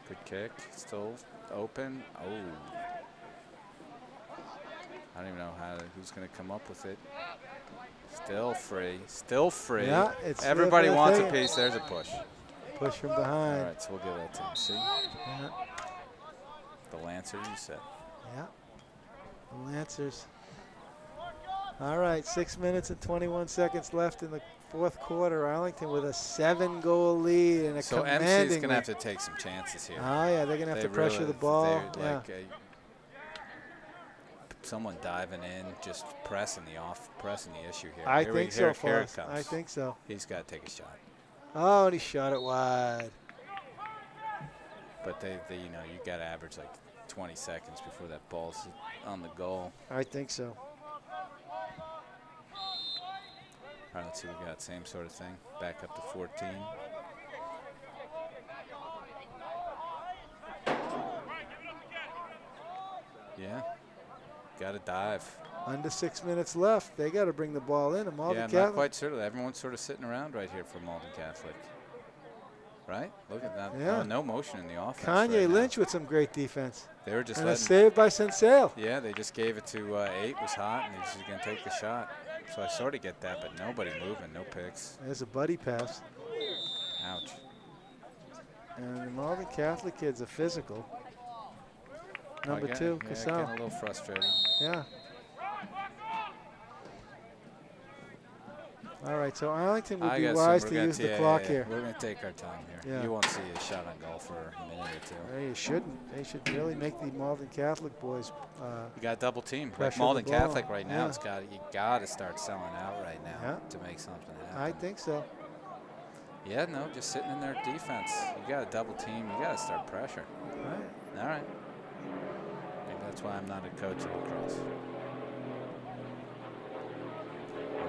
Speaker 5: Good kick. Still open. Oh. I don't even know who's going to come up with it. Still free. Still free.
Speaker 2: Yeah, it's
Speaker 5: Everybody
Speaker 2: Smith,
Speaker 5: wants a
Speaker 2: I think.
Speaker 5: piece. There's a push.
Speaker 2: Push from
Speaker 5: All
Speaker 2: behind.
Speaker 5: right, so we'll give that to him. See?
Speaker 2: Yeah.
Speaker 5: The Lancer, you said.
Speaker 2: Yeah. The Lancers. All right, 6 minutes and 21 seconds left in the fourth quarter. Arlington with a 7-goal lead and a
Speaker 5: So
Speaker 2: commanding
Speaker 5: MC's going to have
Speaker 2: lead.
Speaker 5: to take some chances here.
Speaker 2: Oh, yeah, they're going to have to pressure the ball. Yeah.
Speaker 5: Someone diving in, just pressing the issue here.
Speaker 2: I
Speaker 5: Here
Speaker 2: think so,
Speaker 5: here it
Speaker 2: Foss.
Speaker 5: comes.
Speaker 2: I think so.
Speaker 5: He's got to take a shot.
Speaker 2: Oh, and he shot it wide.
Speaker 5: But they you know, you got to average like 20 seconds before that ball's on the goal.
Speaker 2: I think so.
Speaker 5: All right, let's see what we got. Same sort of thing. Back up to 14. Yeah. Got to dive.
Speaker 2: Under 6 minutes left. They got to bring the ball in. And Malden
Speaker 5: Yeah,
Speaker 2: Catholic.
Speaker 5: not quite certain. Everyone's sort of sitting around right here for Malden Catholic. Right? Look at that.
Speaker 2: Yeah.
Speaker 5: Oh, no motion in the offense.
Speaker 2: Kanye
Speaker 5: right now.
Speaker 2: Lynch with some great defense.
Speaker 5: They were just
Speaker 2: And a
Speaker 5: letting.
Speaker 2: save by Sensale.
Speaker 5: Yeah, they just gave it to 8. Was hot, and he's just going to take the shot. So I sort of get that, but nobody moving, no picks.
Speaker 2: There's a buddy pass.
Speaker 5: Ouch.
Speaker 2: And the Malden Catholic kids are physical. Number 2,
Speaker 5: Yeah,
Speaker 2: Casal.
Speaker 5: getting a little frustrated.
Speaker 2: Yeah. All right, so Arlington would
Speaker 5: I
Speaker 2: be
Speaker 5: got
Speaker 2: wise
Speaker 5: some.
Speaker 2: to
Speaker 5: We're gonna
Speaker 2: use the
Speaker 5: yeah,
Speaker 2: clock
Speaker 5: yeah,
Speaker 2: here.
Speaker 5: We're going to take our time here.
Speaker 2: Yeah.
Speaker 5: You won't see a shot on goal for a minute or two.
Speaker 2: Well, you shouldn't. They should really make the Malden Catholic boys.
Speaker 5: You got double team. Like
Speaker 2: Pressure
Speaker 5: Malden
Speaker 2: the ball.
Speaker 5: Catholic right now,
Speaker 2: Yeah.
Speaker 5: you got to start selling out right now
Speaker 2: Yeah.
Speaker 5: to make something happen.
Speaker 2: I think so.
Speaker 5: Yeah, no, just sitting in their defense. You got a double team. You got to start pressure.
Speaker 2: All right.
Speaker 5: All right. Maybe that's why I'm not a coach of lacrosse.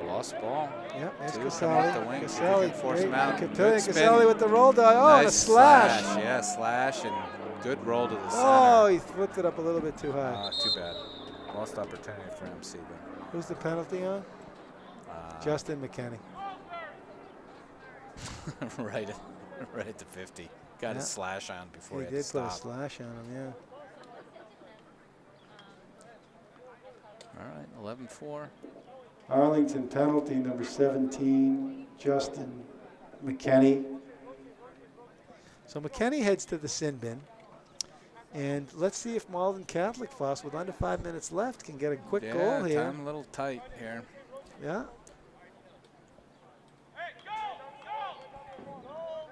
Speaker 5: A lost ball.
Speaker 2: Yep, there's
Speaker 5: Two coming up the
Speaker 2: Casali.
Speaker 5: wing. See if they
Speaker 2: Casali,
Speaker 5: can force him out. Good spin.
Speaker 2: Casali with the roll die. Oh, and a
Speaker 5: Nice
Speaker 2: slash.
Speaker 5: Yeah, slash and good roll to the center.
Speaker 2: Oh, he flipped it up a little bit too high.
Speaker 5: Too bad. Lost opportunity for MC then.
Speaker 2: Who's the penalty on? Justin McKinney.
Speaker 5: right at the 50. Got
Speaker 2: Yeah.
Speaker 5: a slash on before
Speaker 2: He
Speaker 5: he had
Speaker 2: did
Speaker 5: to
Speaker 2: put a
Speaker 5: stop.
Speaker 2: slash on him, yeah.
Speaker 5: All right, 11-4.
Speaker 3: Arlington penalty number 17, Justin McKinney.
Speaker 2: So McKinney heads to the sin bin. And let's see if Malden Catholic Foss, with under 5 minutes left, can get a quick goal here.
Speaker 5: Time a little tight here.
Speaker 2: Yeah.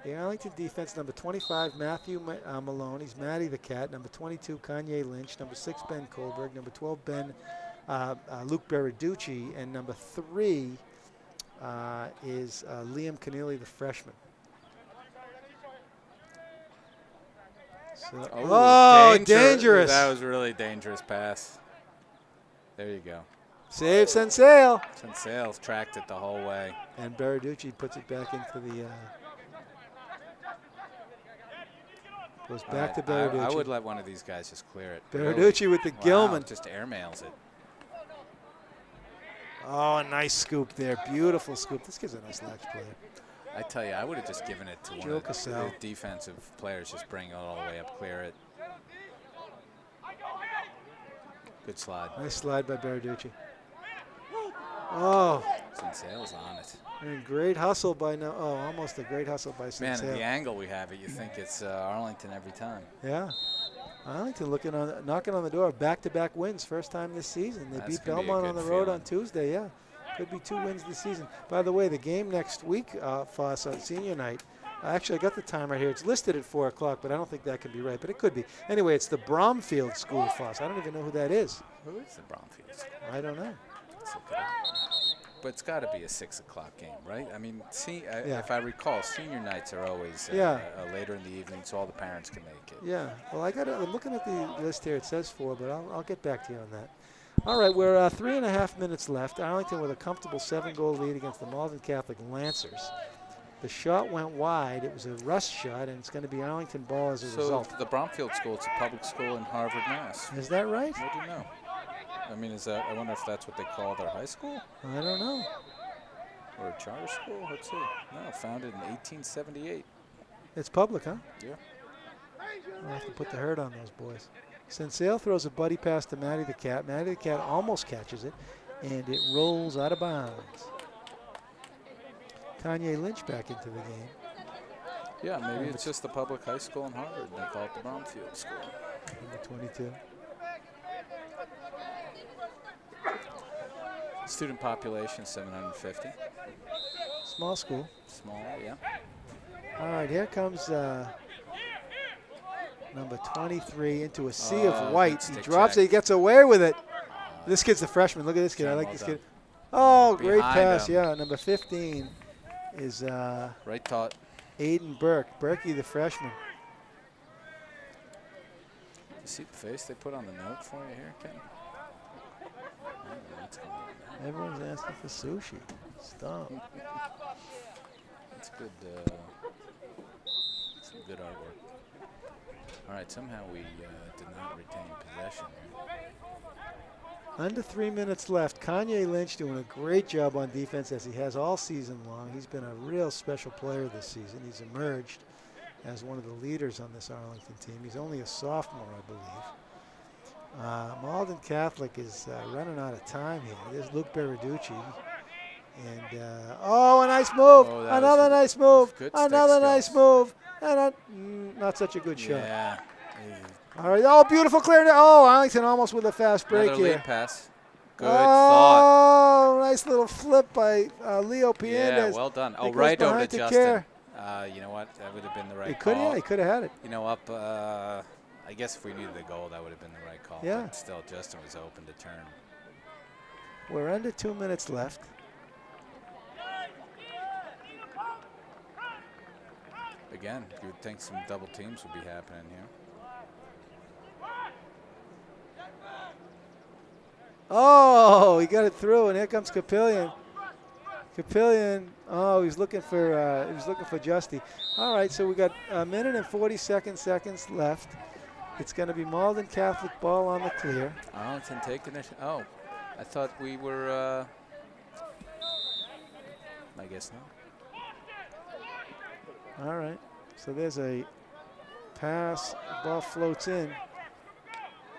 Speaker 2: The Arlington defense, number 25, Matthew Malone. He's Matty the Cat. Number 22, Kanye Lynch. Number 6, Ben Kohlberg. Number 12, Luke Beriducci. And number 3 is Liam Keneally, the freshman. So, dangerous.
Speaker 5: That was a really dangerous pass. There you go.
Speaker 2: Save Sensale.
Speaker 5: Sales tracked it the whole way.
Speaker 2: And Beriducci puts it back into the... goes back to Beriducci.
Speaker 5: I would let one of these guys just clear it.
Speaker 2: Beriducci with the Gilman.
Speaker 5: Just airmails it.
Speaker 2: Oh, a nice scoop there. Beautiful scoop. This kid's a nice latch player.
Speaker 5: I tell you, I would have just given it to one
Speaker 2: Joe
Speaker 5: of the
Speaker 2: Cassell.
Speaker 5: defensive players. Just bring it all the way up, clear it. Good slide.
Speaker 2: Nice slide by Beriducci. Oh.
Speaker 5: Sales on it.
Speaker 2: And great hustle by almost a great hustle by
Speaker 5: Man,
Speaker 2: Sensale.
Speaker 5: at the angle we have it, you think it's Arlington every time.
Speaker 2: Yeah. Arlington knocking on the door of back-to-back wins, first time this season. They beat
Speaker 5: gonna be a
Speaker 2: Belmont on
Speaker 5: good
Speaker 2: the road
Speaker 5: feeling.
Speaker 2: on Tuesday, yeah. Could be 2 wins this season. By the way, the game next week, Foss, on senior night, Actually, I got the time right here. It's listed at 4 o'clock, but I don't think that can be right, but it could be. Anyway, it's the Bromfield School Foss. I don't even know who that is.
Speaker 5: Who is the Bromfield School?
Speaker 2: I don't know.
Speaker 5: Let's look it up. But it's got to be a 6 o'clock game, right? I mean,
Speaker 2: Yeah.
Speaker 5: if I recall, senior nights are always
Speaker 2: Yeah.
Speaker 5: later in the evening, so all the parents can make it.
Speaker 2: Yeah. Well, I'm looking at the list here. It says 4, but I'll get back to you on that. All right, we're 3.5 minutes left. Arlington with a comfortable 7-goal lead against the Malden Catholic Lancers. The shot went wide. It was a rush shot, and it's going to be Arlington ball as a result.
Speaker 5: So the Bromfield School, it's a public school in Harvard, Mass.
Speaker 2: Is that right?
Speaker 5: What do you know? I mean, I wonder if that's what they call their high school?
Speaker 2: I don't know.
Speaker 5: Or a charter school? Let's see. No, founded in 1878.
Speaker 2: It's public, huh?
Speaker 5: Yeah.
Speaker 2: I'll have to put the hurt on those boys. Sensale throws a buddy pass to Matty the Cat. Matty the Cat almost catches it, and it rolls out of bounds. Kanye Lynch back into the game.
Speaker 5: Yeah, maybe it's just the public high school in Harvard. They call it the Bromfield School.
Speaker 2: Number 22.
Speaker 5: Student population, 750.
Speaker 2: Small school.
Speaker 5: Small, yeah.
Speaker 2: All right, here comes number 23 into a sea of white. He drops it. He gets away with it. This kid's the freshman. Look at this kid. I like this kid. Oh, great pass. Yeah, number 15 is
Speaker 5: right taught.
Speaker 2: Aiden Burke. Berkey, the freshman.
Speaker 5: You see the face they put on the note for you here, Ken?
Speaker 2: Everyone's asking for sushi. Stop.
Speaker 5: That's good. Some good artwork. All right, somehow we did not retain possession.
Speaker 2: Under 3 minutes left. Kanye Lynch doing a great job on defense as he has all season long. He's been a real special player this season. He's emerged as one of the leaders on this Arlington team. He's only a sophomore, I believe. Malden Catholic is running out of time here. There's Luke Berarducci. And, a nice move.
Speaker 5: Oh,
Speaker 2: another nice move. Another nice
Speaker 5: skills.
Speaker 2: move. And not such a good shot.
Speaker 5: Yeah.
Speaker 2: All right. Oh, beautiful clear. Oh, Arlington almost with a fast break
Speaker 5: Another
Speaker 2: here.
Speaker 5: lead pass. Good thought.
Speaker 2: Oh, nice little flip by Leo Piandes.
Speaker 5: Yeah, well done. Oh,
Speaker 2: It goes
Speaker 5: right over to
Speaker 2: behind
Speaker 5: Justin. You know what? That would have been the right call.
Speaker 2: Yeah, he could have had it.
Speaker 5: You know, I guess if we needed the goal, that would have been the right call.
Speaker 2: Yeah.
Speaker 5: But still, Justin was open to turn.
Speaker 2: We're under 2 minutes left.
Speaker 5: Again, you would think some double teams would be happening here.
Speaker 2: Oh, he got it through, and here comes Capillion. Capillion, oh, he's looking for Justy. All right, so we got a minute and 42 seconds left. It's going to be Malden Catholic ball on the clear.
Speaker 5: Arlington taking it. Oh, I thought we were. I guess not.
Speaker 2: All right, so there's a pass. The ball floats in,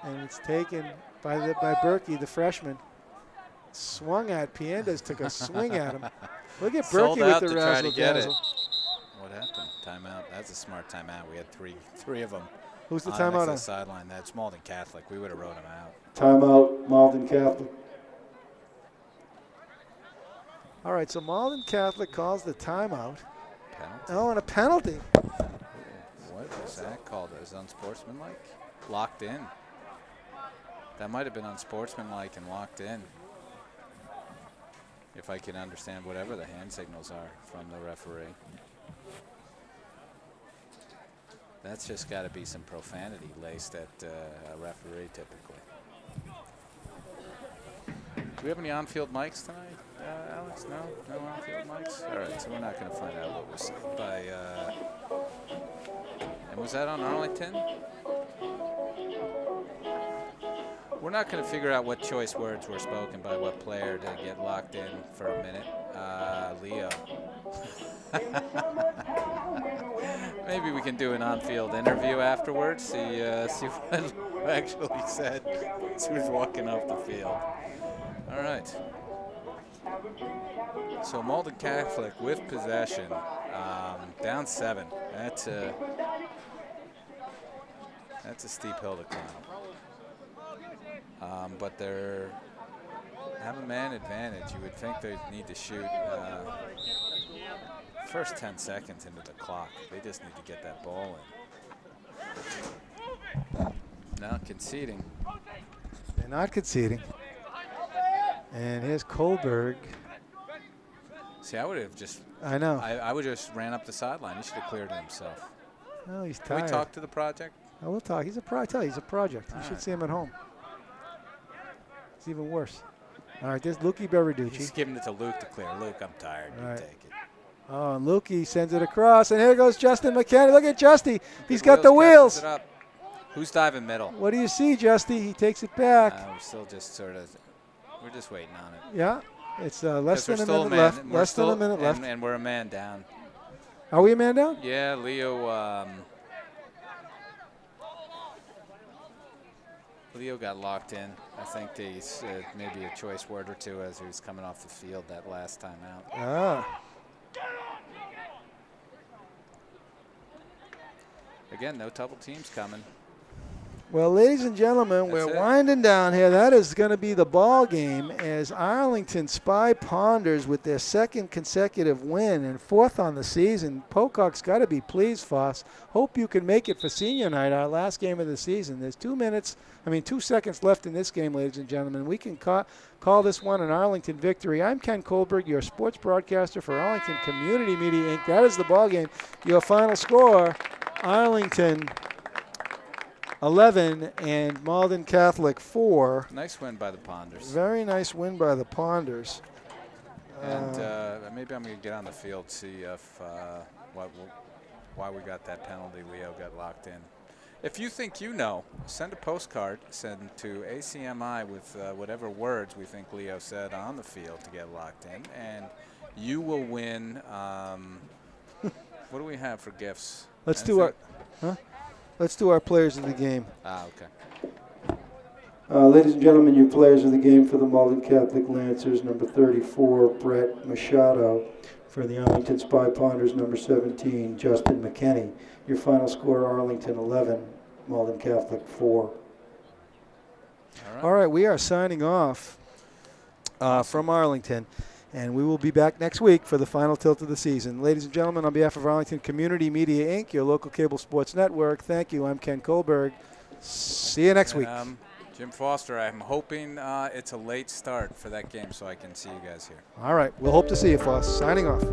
Speaker 2: and it's taken by Berkey, the freshman. Swung at Piandes, took a swing at him. Look at Berkey with the razzle dazzle.
Speaker 5: What happened? Timeout. That's a smart timeout. We had three of them.
Speaker 2: Who's the timeout on?
Speaker 5: The sideline. That's Malden Catholic. We would have wrote him out.
Speaker 3: Timeout, Malden Catholic.
Speaker 2: All right, so Malden Catholic calls the timeout.
Speaker 5: Penalty.
Speaker 2: Oh, and a penalty.
Speaker 5: What was that called? It was unsportsmanlike? Locked in. That might have been unsportsmanlike and locked in. If I can understand whatever the hand signals are from the referee. That's just got to be some profanity laced at a referee typically. Do we have any on-field mics tonight, Alex? No on-field mics? All right, so we're not going to find out what was said by, and was that on Arlington? We're not going to figure out what choice words were spoken by what player to get locked in for a minute. Leo. Maybe we can do an on-field interview afterwards, see what actually said as he was walking off the field. All right. So Malden Catholic with possession, down 7. That's a steep hill to climb. But they have a man advantage. You would think they need to shoot first 10 seconds into the clock. They just need to get that ball in. Now conceding.
Speaker 2: They're not conceding. And here's Kohlberg.
Speaker 5: See, I would have just.
Speaker 2: I know.
Speaker 5: I would have just ran up the sideline. He should have cleared it himself.
Speaker 2: Oh, he's
Speaker 5: Can
Speaker 2: tired.
Speaker 5: we talk to the project?
Speaker 2: I will talk. He's a He's a project. You
Speaker 5: All
Speaker 2: should
Speaker 5: right.
Speaker 2: see him at home. It's even worse. All right, there's Lukey Berarducci.
Speaker 5: He's giving it to Luke to clear. Luke, I'm tired.
Speaker 2: All
Speaker 5: You
Speaker 2: right.
Speaker 5: take it.
Speaker 2: Oh, and Lukey sends it across, and here goes Justin McKenny. Look at Justy. He's
Speaker 5: Good
Speaker 2: got the
Speaker 5: catches
Speaker 2: wheels.
Speaker 5: it up. Who's diving middle?
Speaker 2: What do you see, Justy? He takes it back.
Speaker 5: We're still just sort of. We're just waiting on it.
Speaker 2: Yeah, it's less
Speaker 5: 'Cause we're
Speaker 2: than a
Speaker 5: still
Speaker 2: minute
Speaker 5: man-
Speaker 2: left.
Speaker 5: we're
Speaker 2: Less than a
Speaker 5: still-
Speaker 2: minute left.
Speaker 5: And we're a man down.
Speaker 2: Are we a man down?
Speaker 5: Yeah, Leo. Leo got locked in. I think they said maybe a choice word or two as he was coming off the field that last time out.
Speaker 2: Ah.
Speaker 5: Again, no double teams coming.
Speaker 2: Well, ladies and gentlemen,
Speaker 5: That's
Speaker 2: we're
Speaker 5: it.
Speaker 2: winding down here. That is going to be the ball game as Arlington Spy Ponders with their second consecutive win and fourth on the season. Pocock's got to be pleased, Foss. Hope you can make it for senior night, our last game of the season. There's 2 seconds left in this game, ladies and gentlemen. We can call this one an Arlington victory. I'm Ken Kohlberg, your sports broadcaster for Arlington Community Media, Inc. That is the ball game. Your final score, Arlington 11 and Malden Catholic 4.
Speaker 5: Nice win by the Ponders.
Speaker 2: Very nice win by the Ponders.
Speaker 5: And maybe I'm going to get on the field, see if why we got that penalty. Leo got locked in. If you think you know, send a postcard, send to ACMi with whatever words we think Leo said on the field to get locked in, and you will win. What do we have for gifts?
Speaker 2: Let's do our players of the game.
Speaker 5: Okay.
Speaker 3: Ladies and gentlemen, your players of the game for the Malden Catholic Lancers, number 34, Brett Machado. For the Arlington Spy Ponders, number 17, Justin McKenny. Your final score, Arlington 11, Malden Catholic 4.
Speaker 2: All right, we are signing off from Arlington, and we will be back next week for the final tilt of the season. Ladies and gentlemen, on behalf of Arlington Community Media, Inc., your local cable sports network, thank you. I'm Ken Kohlberg. See you next week.
Speaker 5: Jim Foster, I'm hoping it's a late start for that game so I can see you guys here.
Speaker 2: All right, we'll hope to see you, Foss. Signing off.